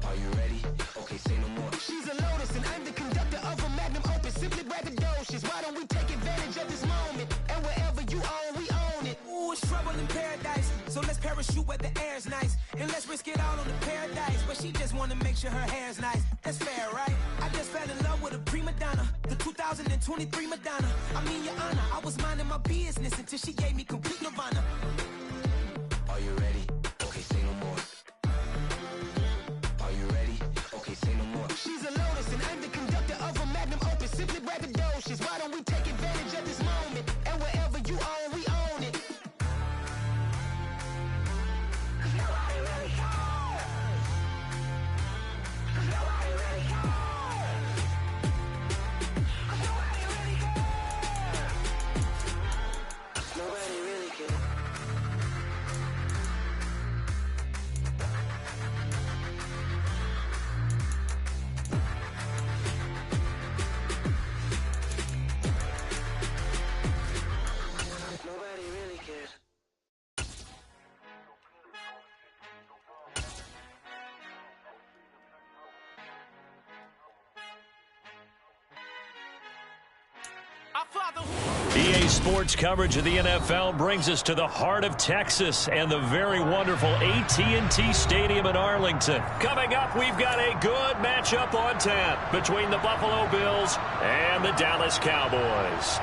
Are you ready? Okay, say no more. She's a Lotus and I'm the conductor of a Magnum Opus. Simply braggadocious. Why don't we take advantage of this moment? And wherever you own, we own it. Ooh, it's trouble in paradise. So let's parachute where the air's nice. And let's risk it all on the paradise. But she just wanna make sure her hair's nice. That's fair, right? I just fell in love with a prima donna. The 2023 Madonna. I mean, your honor, I was minding my business until she gave me complete nirvana. Are you ready? Okay, say no more. Are you ready? Okay, say no more. She's a Lotus and I'm the conductor of a Magnum Opus. Simply braggadocious. Why don't we take advantage of this moment? And wherever you own, we own it. Nobody really cares. Nobody really cares. Nobody really cares. Nobody really cares. Nobody really cares. EA Sports coverage of the NFL brings us to the heart of Texas and the very wonderful AT&T Stadium in Arlington. Coming up, we've got a good matchup on tap between the Buffalo Bills and the Dallas Cowboys.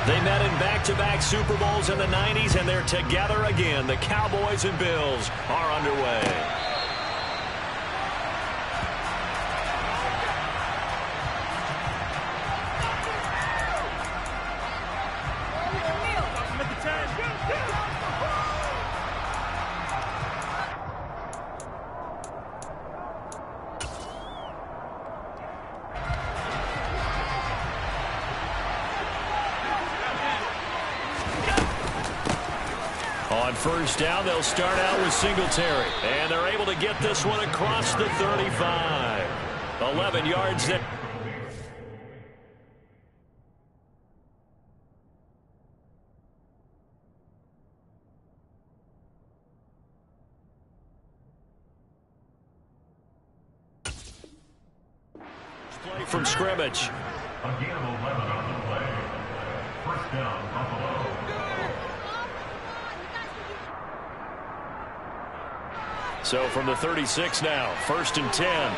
They met in back-to-back Super Bowls in the 90s, and they're together again. The Cowboys and Bills are underway. On first down, they'll start out with Singletary. And they're able to get this one across the 35. 11 yards there. Play from scrimmage. Again, 11 on the play. First down, Buffalo. So from the 36 now, 1st and 10.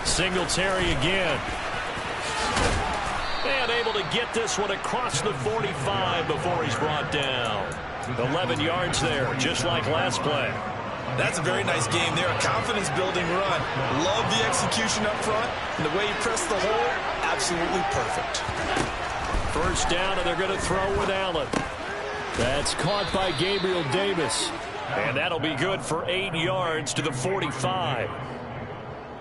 Singletary again. And able to get this one across the 45 before he's brought down. 11 yards there, just like last play. That's a very nice game there. A confidence-building run. Love the execution up front. And the way he pressed the hole, absolutely perfect. First down, and they're going to throw with Allen. That's caught by Gabriel Davis. And that'll be good for 8 yards to the 45.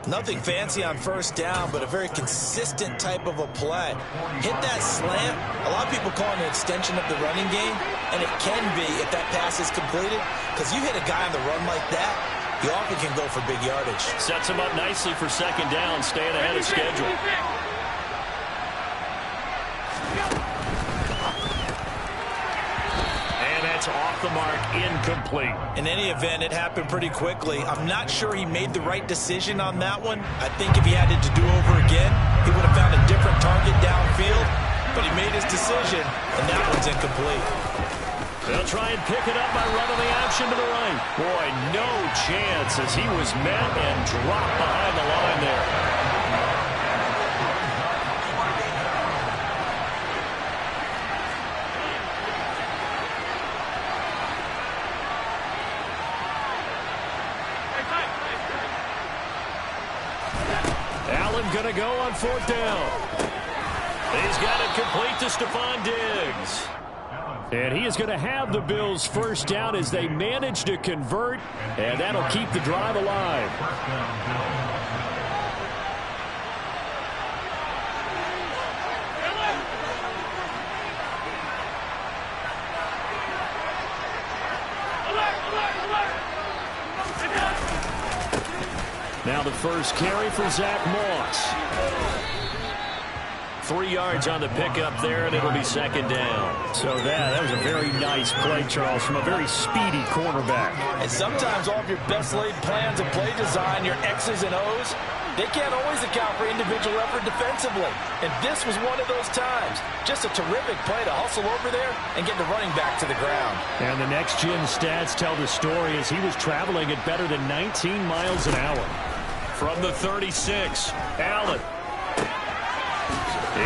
Nothing fancy on first down, but a very consistent type of a play. Hit that slant. A lot of people call it an extension of the running game, and it can be if that pass is completed, because you hit a guy on the run like that, he often can go for big yardage. Sets him up nicely for second down, staying ahead of schedule. Off the mark, incomplete. In any event, it happened pretty quickly. I'm not sure he made the right decision on that one. I think if he had it to do over again, he would have found a different target downfield, but he made his decision, and that one's incomplete. They'll try and pick it up by running the option to the right. Boy, no chance as he was met and dropped behind the line there. Going to go on 4th down. He's got it complete to Stephon Diggs. And he is going to have the Bills' first down as they manage to convert, and that'll keep the drive alive. Now the first carry for Zach Moss. 3 yards on the pickup there, and it'll be second down. So that was a very nice play, Charles, from a very speedy cornerback. And sometimes all of your best laid plans of play design, your X's and O's, they can't always account for individual effort defensively. And this was one of those times. Just a terrific play to hustle over there and get the running back to the ground. And the next-gen stats tell the story as he was traveling at better than 19 miles an hour. From the 36, Allen.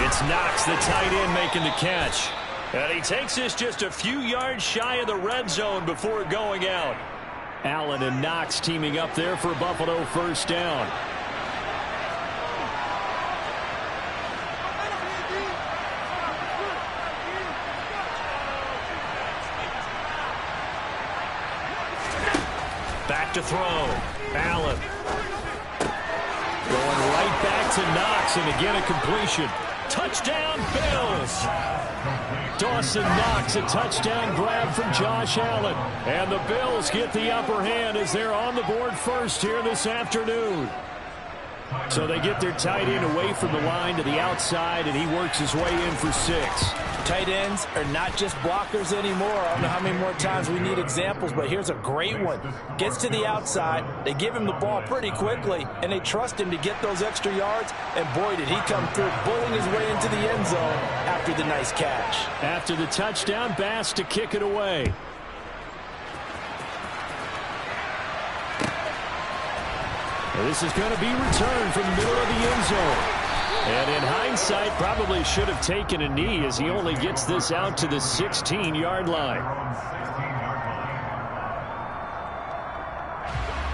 It's Knox, the tight end, making the catch. And he takes this just a few yards shy of the red zone before going out. Allen and Knox teaming up there for Buffalo first down. Back to throw. Allen. Going right back to Knox, and again a completion. Touchdown, Bills! Dawson Knox, a touchdown grab from Josh Allen. And the Bills get the upper hand as they're on the board first here this afternoon. So they get their tight end away from the line to the outside, and he works his way in for 6. Tight ends are not just blockers anymore. I don't know how many more times we need examples, but here's a great one. Gets to the outside, they give him the ball pretty quickly, and they trust him to get those extra yards, and boy, did he come through, bowling his way into the end zone after the nice catch. After the touchdown, Bass to kick it away. This is going to be returned from the middle of the end zone. And in hindsight, probably should have taken a knee as he only gets this out to the 16-yard line.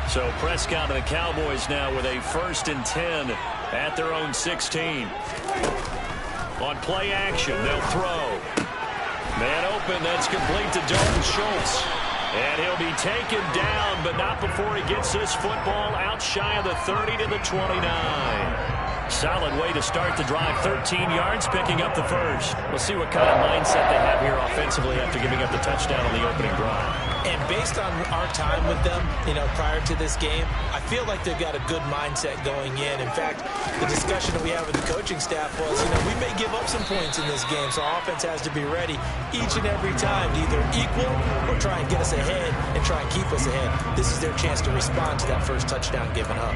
So Prescott and the Cowboys now with a 1st and 10 at their own 16. On play action, they'll throw. Man open, that's complete to Dalton Schultz. And he'll be taken down, but not before he gets this football out shy of the 30 to the 29. Solid way to start the drive. 13 yards, picking up the first. We'll see what kind of mindset they have here offensively after giving up the touchdown on the opening drive. And based on our time with them, prior to this game, I feel like they've got a good mindset going in. In fact, the discussion that we had with the coaching staff was, we may give up some points in this game, so our offense has to be ready each and every time to either equal or try and get us ahead and try and keep us ahead. This is their chance to respond to that first touchdown given up.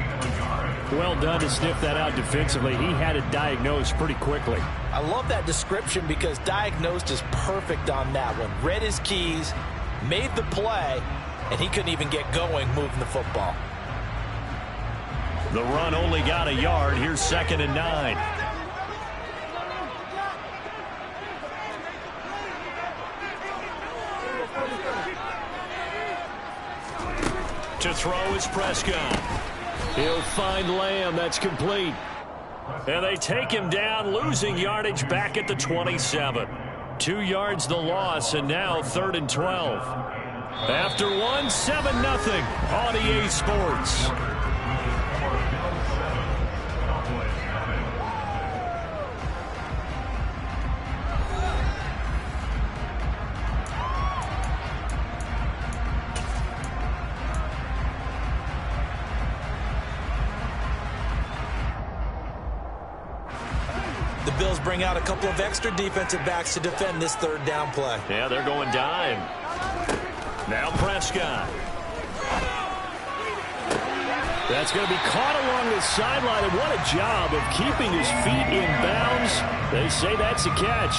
Well done to sniff that out defensively. He had it diagnosed pretty quickly. I love that description because diagnosed is perfect on that one. Read his keys, made the play, and he couldn't even get going moving the football. The run only got a yard. Here's 2nd and 9. To throw is Prescott. He'll find Lamb. That's complete. And they take him down, losing yardage back at the 27. 2 yards the loss, and now 3rd and 12. After 7-0 on EA Sports. The Bills bring out a couple of extra defensive backs to defend this 3rd down play. Yeah, they're going dime. Now Prescott. That's going to be caught along the sideline, and what a job of keeping his feet in bounds. They say that's a catch.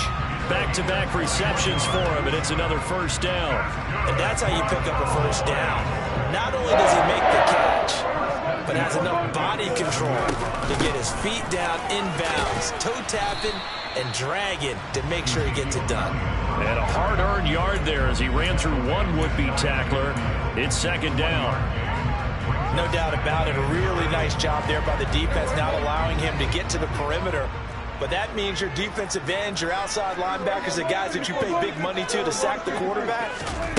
Back-to-back receptions for him, and it's another 1st down. And that's how you pick up a 1st down. Not only does he make the catch, but has enough body control to get his feet down in bounds, toe tapping and dragging to make sure he gets it done. And a hard-earned yard there as he ran through one would-be tackler. It's 2nd down. No doubt about it. A really nice job there by the defense, not allowing him to get to the perimeter. But that means your defensive ends, your outside linebackers, the guys that you pay big money to sack the quarterback,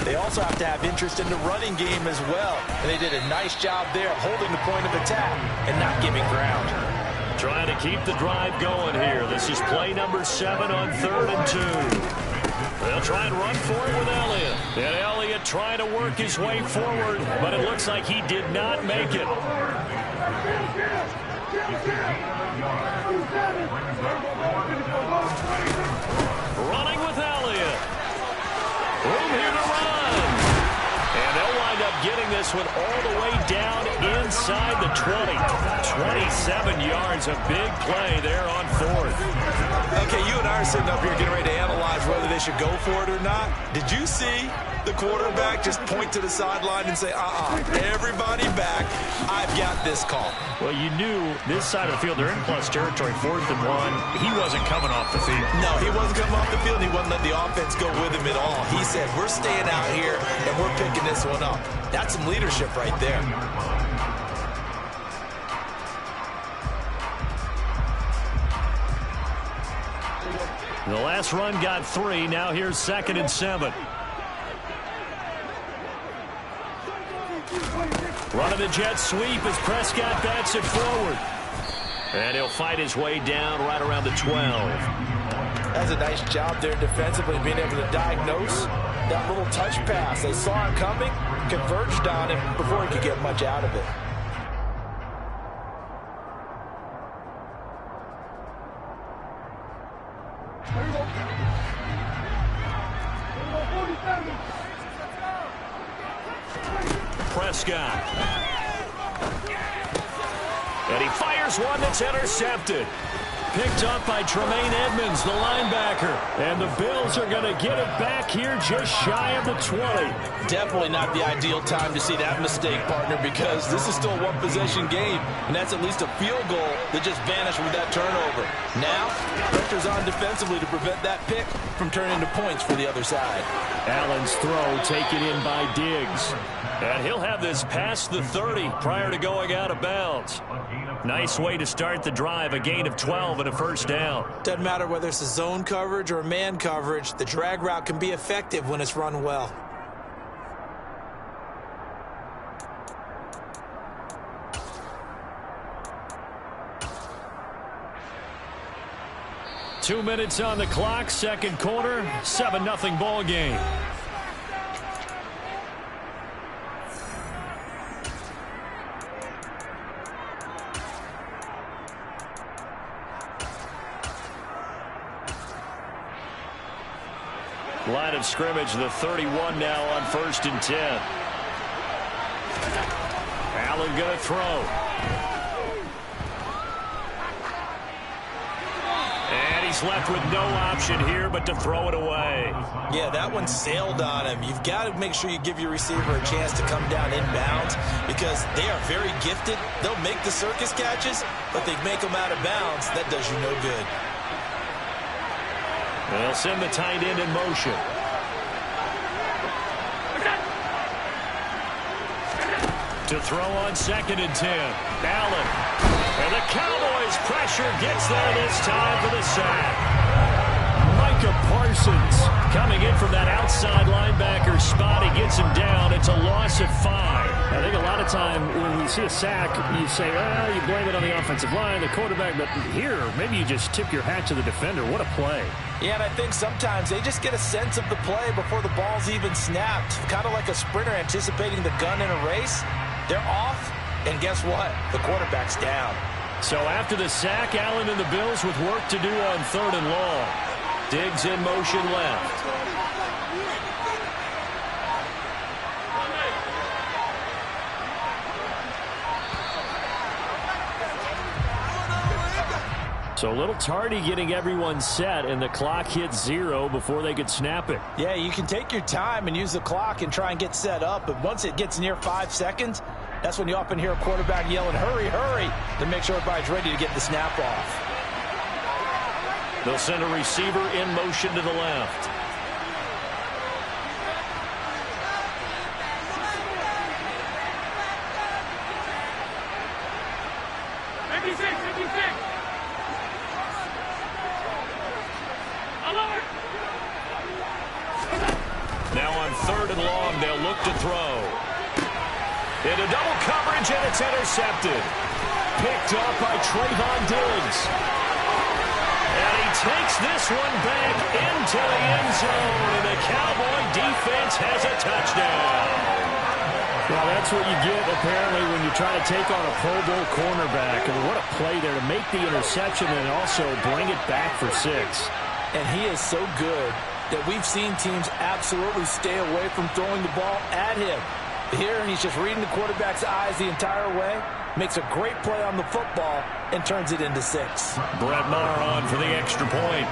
they also have to have interest in the running game as well. And they did a nice job there holding the point of attack and not giving ground. Trying to keep the drive going here. This is play number 7 on 3rd and 2. They'll try and run for it with Elliott. And Elliott trying to work his way forward, but it looks like he did not make it. Running with Elliott. Room here to run. And they'll wind up getting this one all the way down inside the 20. 27 yards, a big play there on 4th. Okay, you and I are sitting up here getting ready to analyze whether they should go for it or not. Did you see the quarterback just point to the sideline and say, everybody back, I've got this call? Well, you knew this side of the field, they're in plus territory, 4th and 1. He wasn't coming off the field. No, he wasn't coming off the field, and he wasn't letting the offense go with him at all. He said, we're staying out here, and we're picking this one up. That's some leadership right there. The last run got 3. Now here's 2nd and 7. Running the jet sweep as Prescott bats it forward. And he'll fight his way down right around the 12. That's a nice job there defensively, being able to diagnose that little touch pass. They saw him coming, converged on him before he could get much out of it. Prescott. And he fires one that's intercepted. Picked up by Tremaine Edmonds, the linebacker. And the Bills are going to get it back here just shy of the 20. Definitely not the ideal time to see that mistake, partner, because this is still a one-possession game, and that's at least a field goal that just vanished with that turnover. Now, pressure's on defensively to prevent that pick from turning into points for the other side. Allen's throw taken in by Diggs. And he'll have this past the 30 prior to going out of bounds. Nice way to start the drive, a gain of 12 and a 1st down. Doesn't matter whether it's a zone coverage or a man coverage, the drag route can be effective when it's run well. 2 minutes on the clock, second quarter, 7-0 ball game. Line of scrimmage, the 31 now on 1st and 10. Allen going to throw. And he's left with no option here but to throw it away. Yeah, that one sailed on him. You've got to make sure you give your receiver a chance to come down inbounds because they are very gifted. They'll make the circus catches, but they make them out of bounds. That does you no good. They'll send the tight end in motion. To throw on 2nd and 10. Allen. And the Cowboys pressure gets there this time for the sack. Micah Parsons coming in from that outside linebacker spot. He gets him down. It's a loss of 5. I think a lot of time when we see a sack, you say, well, you blame it on the offensive line, the quarterback. But here, maybe you just tip your hat to the defender. What a play. Yeah, and I think sometimes they just get a sense of the play before the ball's even snapped. Kind of like a sprinter anticipating the gun in a race. They're off, and guess what? The quarterback's down. So after the sack, Allen and the Bills with work to do on 3rd and long. Diggs in motion left. So a little tardy getting everyone set, and the clock hits 0 before they could snap it. Yeah, you can take your time and use the clock and try and get set up, but once it gets near 5 seconds, that's when you often hear a quarterback yelling, hurry, hurry, to make sure everybody's ready to get the snap off. They'll send a receiver in motion to the left. Now on 3rd and long, they'll look to throw. Into double coverage, and it's intercepted. Picked up by Trayvon Diggs. And he takes this one back into the end zone, and the Cowboy defense has a touchdown. Well, that's what you get, apparently, when you try to take on a Pro Bowl cornerback. I mean, what a play there to make the interception and also bring it back for 6. And he is so good that we've seen teams absolutely stay away from throwing the ball at him. Here, he's just reading the quarterback's eyes the entire way, makes a great play on the football, and turns it into 6. Brett Maher on for the extra point.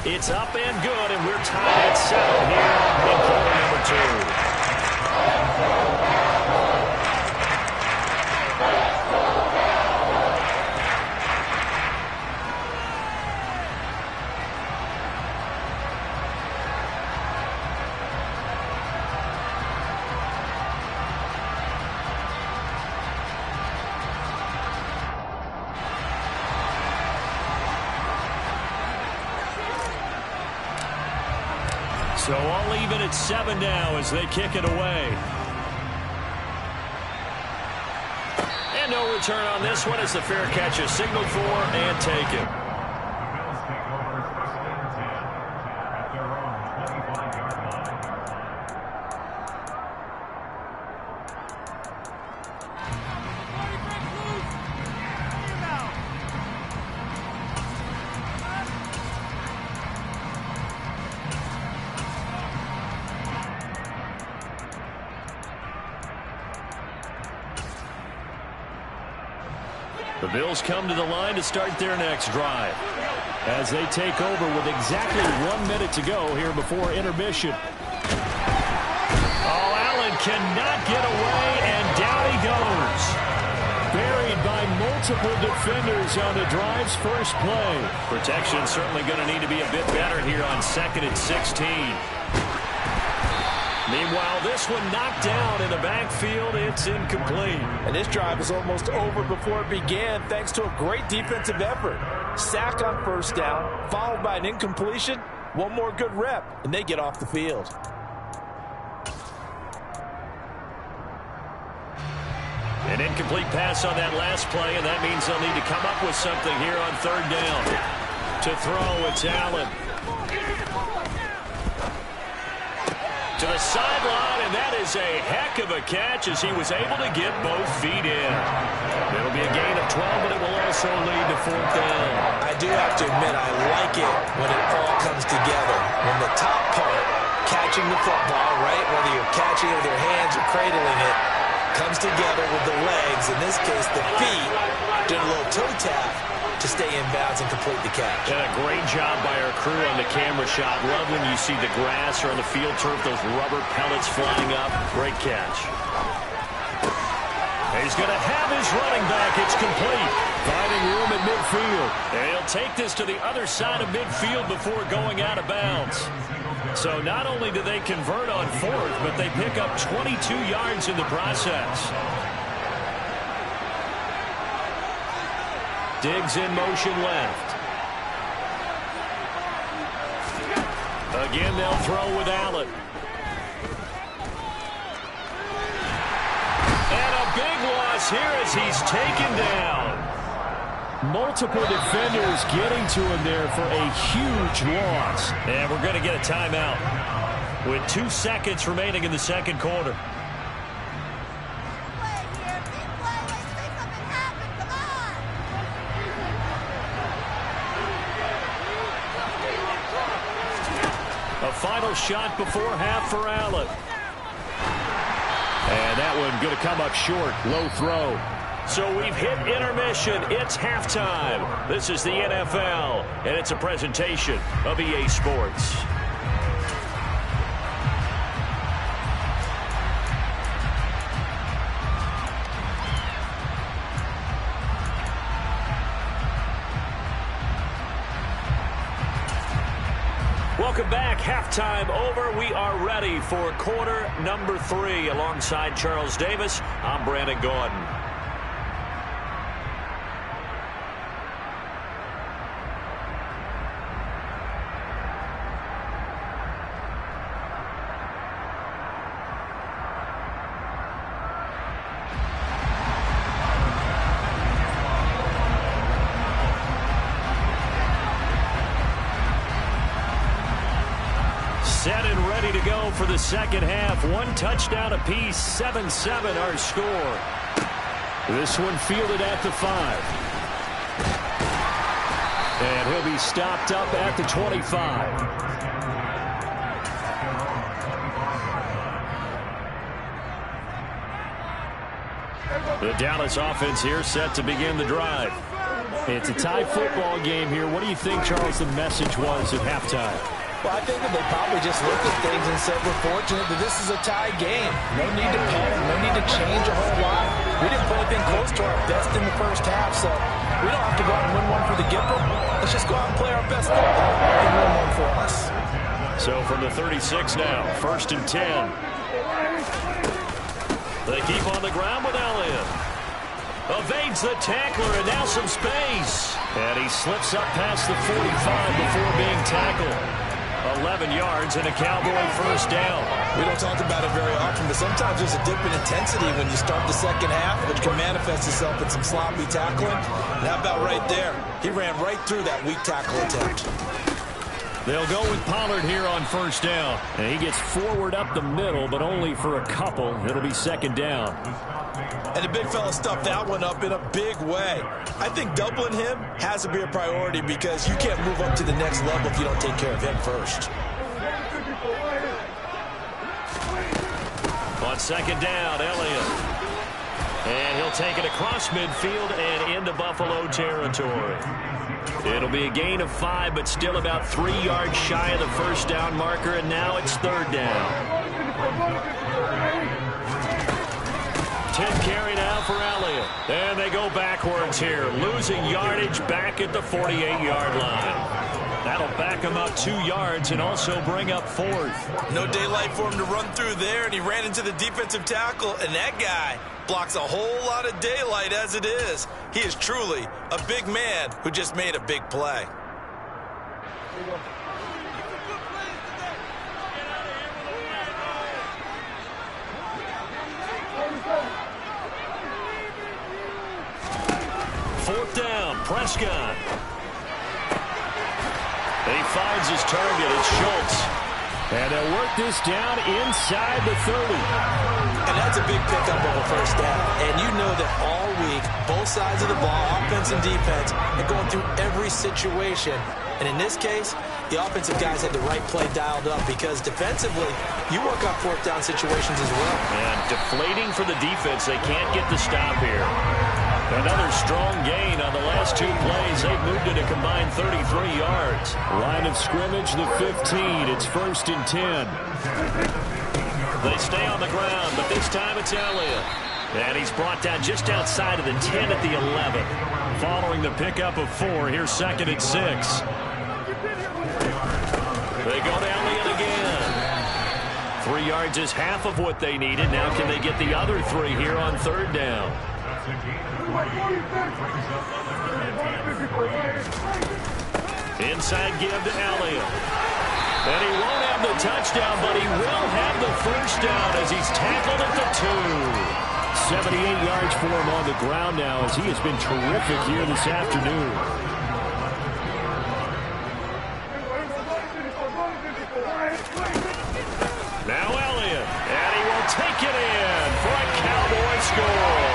It's up and good, and we're tied at 7 here in quarter number 2. So all even at 7 now as they kick it away. And no return on this one as the fair catch is signaled for and taken. The Bills come to the line to start their next drive as they take over with exactly 1 minute to go here before intermission. Oh, Allen cannot get away, and down he goes. Buried by multiple defenders on the drive's first play. Protection certainly going to need to be a bit better here on 2nd and 16. Meanwhile, this one knocked down in the backfield. It's incomplete. And this drive is almost over before it began thanks to a great defensive effort. Sack on 1st down, followed by an incompletion. One more good rep, and they get off the field. An An incomplete pass on that last play, and that means they'll need to come up with something here on third down. To throw, it's Allen. To the sideline, and that is a heck of a catch as he was able to get both feet in. It'll be a gain of 12, but it will also lead to fourth down. I do have to admit, I like it when it all comes together. When the top part, catching the football, right, whether you're catching it with your hands or cradling it, comes together with the legs, in this case the feet, did a little toe tap to stay in bounds and complete the catch. And a great job by our crew on the camera shot. Love when you see the grass or on the field turf, those rubber pellets flying up. Great catch. He's going to have his running back. It's complete. Finding room at midfield. And he'll take this to the other side of midfield before going out of bounds. So not only do they convert on fourth, but they pick up 22 yards in the process. Diggs in motion left. Again, they'll throw with Allen. And a big loss here as he's taken down. Multiple defenders getting to him there for a huge loss. And we're going to get a timeout with 2 seconds remaining in the second quarter. A final shot before half for Allen. And that one going to come up short. Low throw. So we've hit intermission. It's halftime. This is the NFL, and it's a presentation of EA Sports. Welcome back. Halftime over. We are ready for quarter number 3. Alongside Charles Davis, I'm Brandon Gordon. Set and ready to go for the second half. 1 touchdown apiece, 7-7 our score. This one fielded at the 5. And he'll be stopped up at the 25. The Dallas offense here set to begin the drive. It's a tie football game here. What do you think, Charles, the message was at halftime? Well, I think that they probably just looked at things and said, we're fortunate that this is a tie game. No need to panic, no need to change a whole lot. We didn't put anything close to our best in the first half, so we don't have to go out and win one for the Gipper. Let's just go out and play our best football and win one for us. So from the 36 now, 1st and 10. They keep on the ground with Elliott. Evades the tackler, and now some space. And he slips up past the 45 before being tackled. 11 yards and a Cowboy first down. We don't talk about it very often, but sometimes there's a dip in intensity when you start the second half, which can manifest itself in some sloppy tackling. And how about right there? He ran right through that weak tackle attempt. They'll go with Pollard here on first down. And he gets forward up the middle, but only for a couple. It'll be second down. And the big fella stuffed that one up in a big way. I think doubling him has to be a priority because you can't move up to the next level if you don't take care of him first. On second down, Elliott. And he'll take it across midfield and into Buffalo territory. It'll be a gain of 5, but still about 3 yards shy of the first down marker, and now it's third down. 10 carry now for Elliott. And they go backwards here, losing yardage back at the 48-yard line. That'll back him up 2 yards and also bring up 4th. No daylight for him to run through there, and he ran into the defensive tackle, and that guy blocks a whole lot of daylight as it is. He is truly a big man who just made a big play. 4th down, Prescott. And he finds his target. It's Schultz. And they'll work this down inside the 30. And that's a big pickup of a first down. And you know that all week, both sides of the ball, offense and defense, are going through every situation. And in this case, the offensive guys had the right play dialed up because defensively, you work on 4th down situations as well. And deflating for the defense. They can't get the stop here. Another strong gain on the last 2 plays. They've moved it a combined 33 yards. Line of scrimmage, the 15. It's 1st and 10. They stay on the ground, but this time it's Elliott. And he's brought down just outside of the 10 at the 11. Following the pickup of 4, here's 2nd and 6. They go to Elliott again. 3 yards is half of what they needed. Now can they get the other 3 here on 3rd down? Inside give to Elliott. And he won't have the touchdown, but he will have the 1st down as he's tackled at the 2. 78 yards for him on the ground now as he has been terrific here this afternoon. Now Elliott, and he will take it in for a Cowboy score.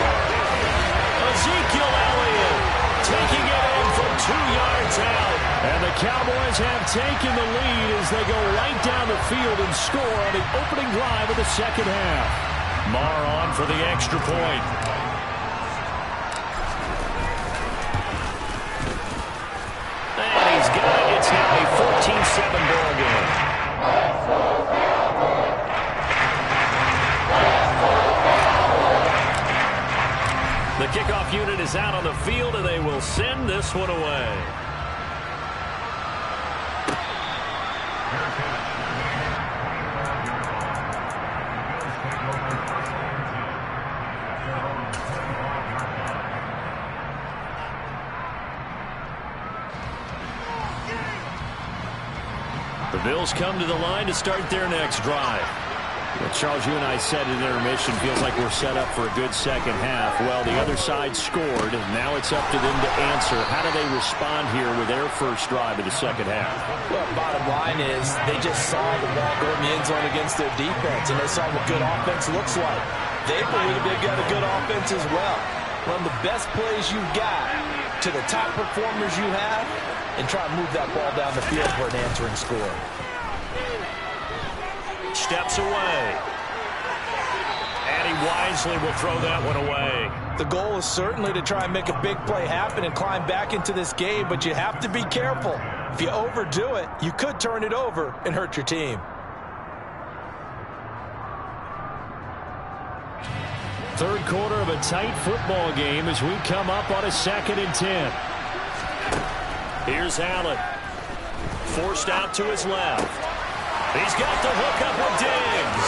Ezekiel Elliott taking it in from 2 yards out. And the Cowboys have taken the lead as they go right down the field and score on the opening drive of the 2nd half. Marr on for the extra point. And he's got it. It's now a 14-7 ball game. The kickoff unit is out on the field, and they will send this one away. The Bills come to the line to start their next drive. Charles, you and I said in intermission, feels like we're set up for a good second half. Well, the other side scored, and now it's up to them to answer. How do they respond here with their first drive of the second half? Well, bottom line is they just saw the ball go in the end zone against their defense, and they saw what good offense looks like. They believe they've got a good offense as well. Run the best plays you've got to the top performers you have, and try to move that ball down the field for an answering score. Steps away. And he wisely will throw that one away. The goal is certainly to try and make a big play happen and climb back into this game, but you have to be careful. If you overdo it, you could turn it over and hurt your team. Third quarter of a tight football game as we come up on a 2nd and 10. Here's Allen. Forced out to his left. He's got the hook up with Diggs.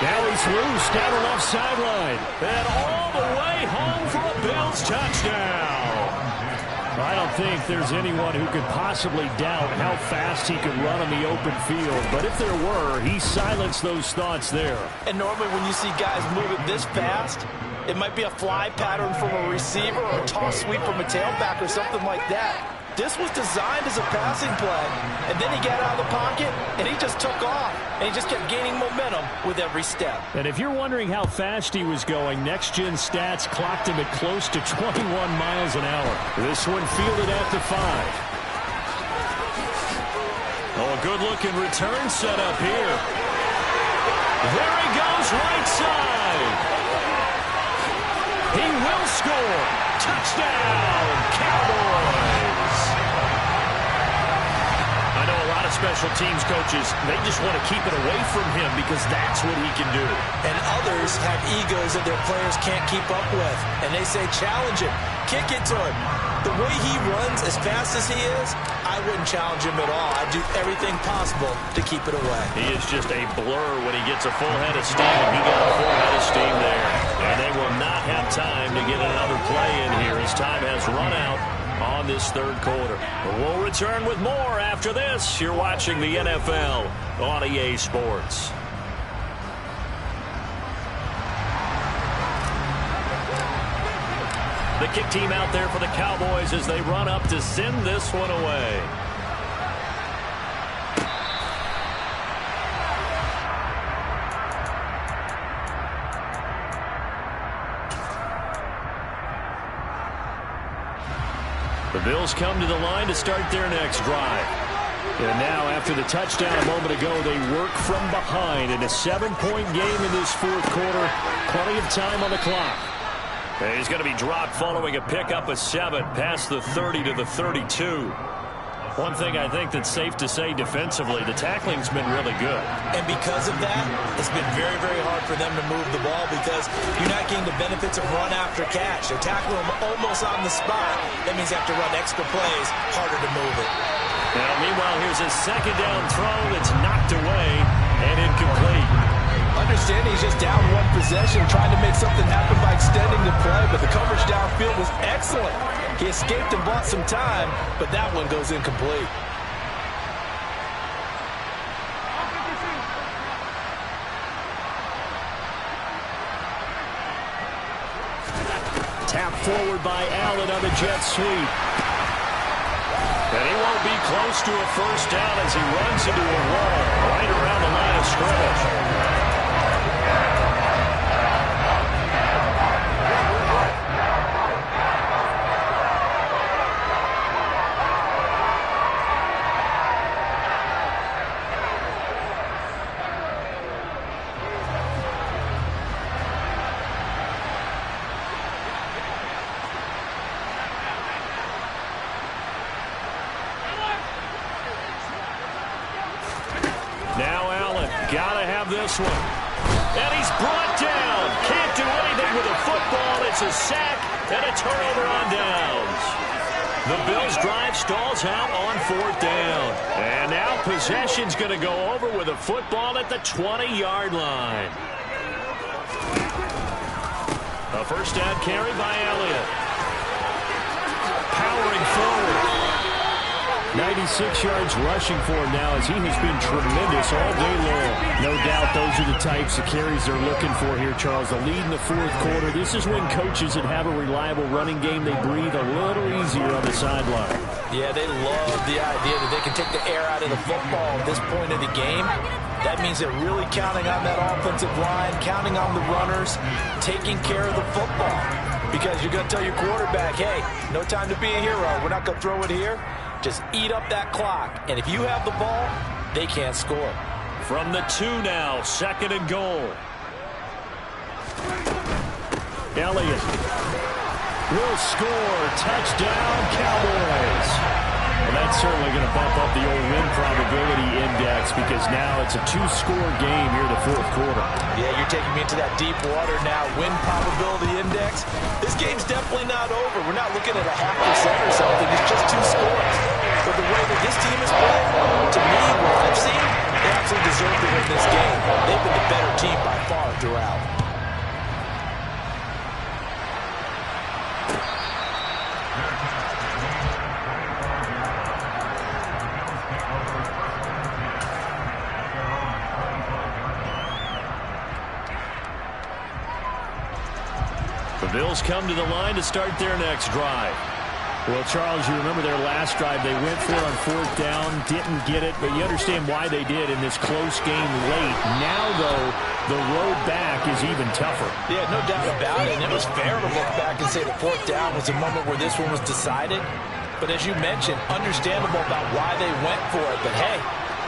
Now he's loose down the left sideline. And all the way home for a Bills touchdown. I don't think there's anyone who could possibly doubt how fast he could run on the open field. But if there were, he silenced those thoughts there. And normally when you see guys move it this fast, it might be a fly pattern from a receiver or a toss sweep from a tailback or something like that. This was designed as a passing play, and then he got out of the pocket, and he just took off, and he just kept gaining momentum with every step. And if you're wondering how fast he was going, Next Gen Stats clocked him at close to 21 miles an hour. This one fielded at the 5. Oh, a good-looking return set up here. There he goes, right side. He will score. Touchdown, Cowboys. I know a lot of special teams coaches, they just want to keep it away from him because that's what he can do. And others have egos that their players can't keep up with. And they say, challenge him, kick it to him. The way he runs as fast as he is, I wouldn't challenge him at all. I'd do everything possible to keep it away. He is just a blur when he gets a full head of steam. He got a full head of steam there. And they will not have time to get another play in here. His time has run out on this third quarter. But we'll return with more after this. You're watching the NFL on EA Sports. The kick team out there for the Cowboys as they run up to send this one away. The Bills come to the line to start their next drive. And now, after the touchdown a moment ago, they work from behind in a 7-point game in this fourth quarter. Plenty of time on the clock. He's going to be dropped following a pickup of 7 past the 30 to the 32. One thing I think that's safe to say defensively, the tackling's been really good. And because of that, it's been very, very hard for them to move the ball because you're not getting the benefits of run after catch. They're tackling them almost on the spot. That means they have to run extra plays, harder to move it. Now, meanwhile, here's a second down throw that's knocked away and incomplete. Understanding he's just down one possession, trying to make something happen by extending the play, but the coverage downfield was excellent. He escaped and bought some time, but that one goes incomplete. Tap forward by Allen on the jet sweep. And he won't be close to a first down as he runs into a wall right around the line of scrimmage. This one. And he's brought down. Can't do anything with a football. It's a sack and a turnover on downs. The Bills' drive stalls out on 4th down. And now possession's going to go over with a football at the 20-yard line. A first down carry by Elliott. Powering forward. 96 yards rushing for him now as he has been tremendous all day long. No doubt those are the types of carries they're looking for here, Charles. The lead in the fourth quarter. This is when coaches that have a reliable running game, they breathe a little easier on the sideline. Yeah, they love the idea that they can take the air out of the football at this point of the game. That means they're really counting on that offensive line, counting on the runners, taking care of the football. Because you're going to tell your quarterback, hey, no time to be a hero. We're not going to throw it here. Just eat up that clock. And if you have the ball, they can't score. From the 2 now, 2nd and goal. Elliott will score. Touchdown, Cowboys. And that's certainly going to bump up the old win probability index because now it's a 2-score game here in the fourth quarter. Yeah, you're taking me into that deep water now. Win probability index. This game's definitely not over. We're not looking at a 0.5% or something. It's just 2 scores. But the way that this team is playing, to me, what I've seen, they absolutely deserve to win this game. They've been the better team by far throughout. The Bills come to the line to start their next drive. Well, Charles, you remember their last drive. They went for it on 4th down, didn't get it, but you understand why they did in this close game late. Now, though, the road back is even tougher. Yeah, no doubt about it. And it was fair to look back and say the 4th down was the moment where this one was decided. But as you mentioned, understandable about why they went for it. But, hey,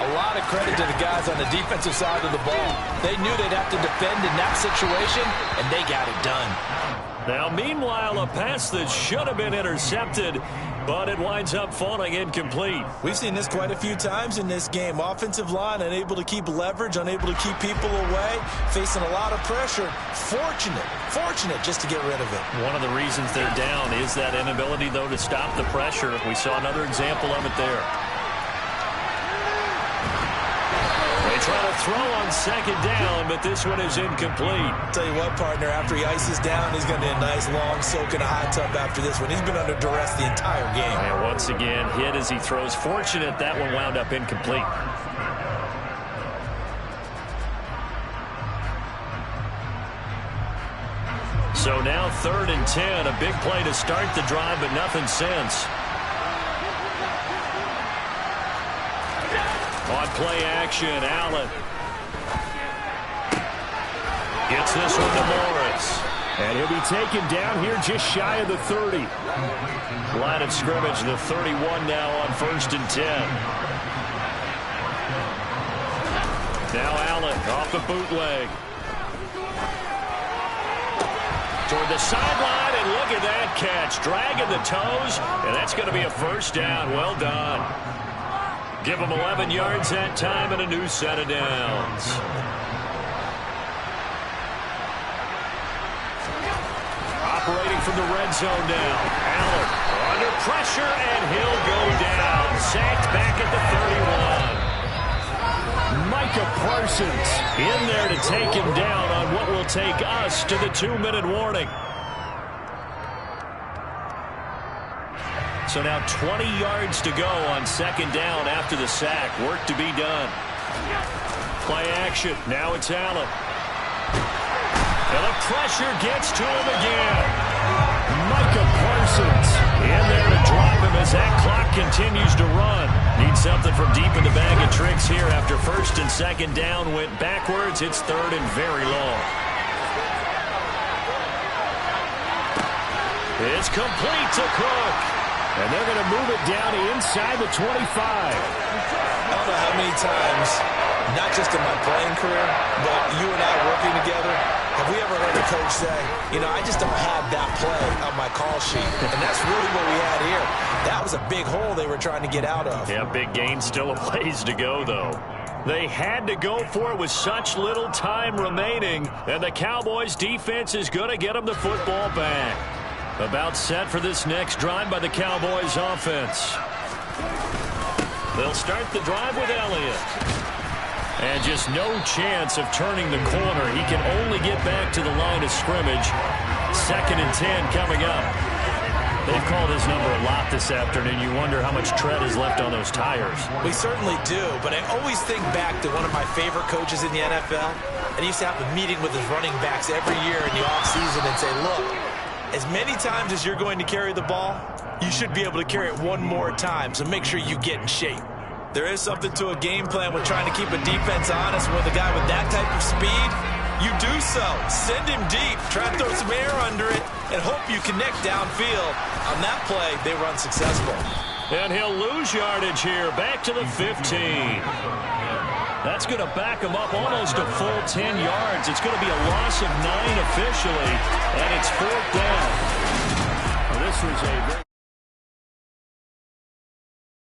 a lot of credit to the guys on the defensive side of the ball. They knew they'd have to defend in that situation, and they got it done. Now, meanwhile, a pass that should have been intercepted, but it winds up falling incomplete. We've seen this quite a few times in this game. Offensive line unable to keep leverage, unable to keep people away, facing a lot of pressure. Fortunate just to get rid of it. One of the reasons they're down is that inability, though, to stop the pressure. We saw another example of it there. Try to throw on 2nd down, but this one is incomplete. Tell you what, partner, after he ices down, he's going to need a nice long soak in a hot tub after this one. He's been under duress the entire game. And once again, hit as he throws. Fortunate that one wound up incomplete. So now 3rd and 10. A big play to start the drive, but nothing since. On play action, Allen. Gets this one to Morris. And he'll be taken down here just shy of the 30. Line of scrimmage, the 31 now on 1st and 10. Now Allen off the bootleg. Toward the sideline, and look at that catch. Dragging the toes, and that's going to be a first down. Well done. Give them 11 yards that time and a new set of downs. Operating from the red zone now. Allen under pressure, and he'll go down. Sacked back at the 31. Micah Parsons in there to take him down on what will take us to the 2-minute warning. So now 20 yards to go on 2nd down after the sack. Work to be done. Play action. Now it's Allen. And the pressure gets to him again. Micah Parsons in there to drop him as that clock continues to run. Need something from deep in the bag of tricks here after 1st and 2nd down went backwards. It's 3rd and very long. It's complete to Cook. And they're going to move it down inside the 25. I don't know how many times, not just in my playing career, but you and I working together, have we ever heard a coach say, you know, I just don't have that play on my call sheet. And that's really what we had here. That was a big hole they were trying to get out of. Yeah, big gain, still a ways to go, though. They had to go for it with such little time remaining, and the Cowboys' defense is going to get them the football back. About set for this next drive by the Cowboys offense. They'll start the drive with Elliott. And just no chance of turning the corner. He can only get back to the line of scrimmage. 2nd and 10 coming up. They've called his number a lot this afternoon. You wonder how much tread is left on those tires. We certainly do, but I always think back to one of my favorite coaches in the NFL. And he used to have a meeting with his running backs every year in the offseason and say, look, as many times as you're going to carry the ball, you should be able to carry it one more time, so make sure you get in shape. There is something to a game plan with trying to keep a defense honest. With a guy with that type of speed, you do so. Send him deep, try to throw some air under it, and hope you connect downfield. On that play, they run successful. And he'll lose yardage here, back to the 15. That's going to back him up almost a full 10 yards. It's going to be a loss of 9 officially, and it's 4th down. Well, this was a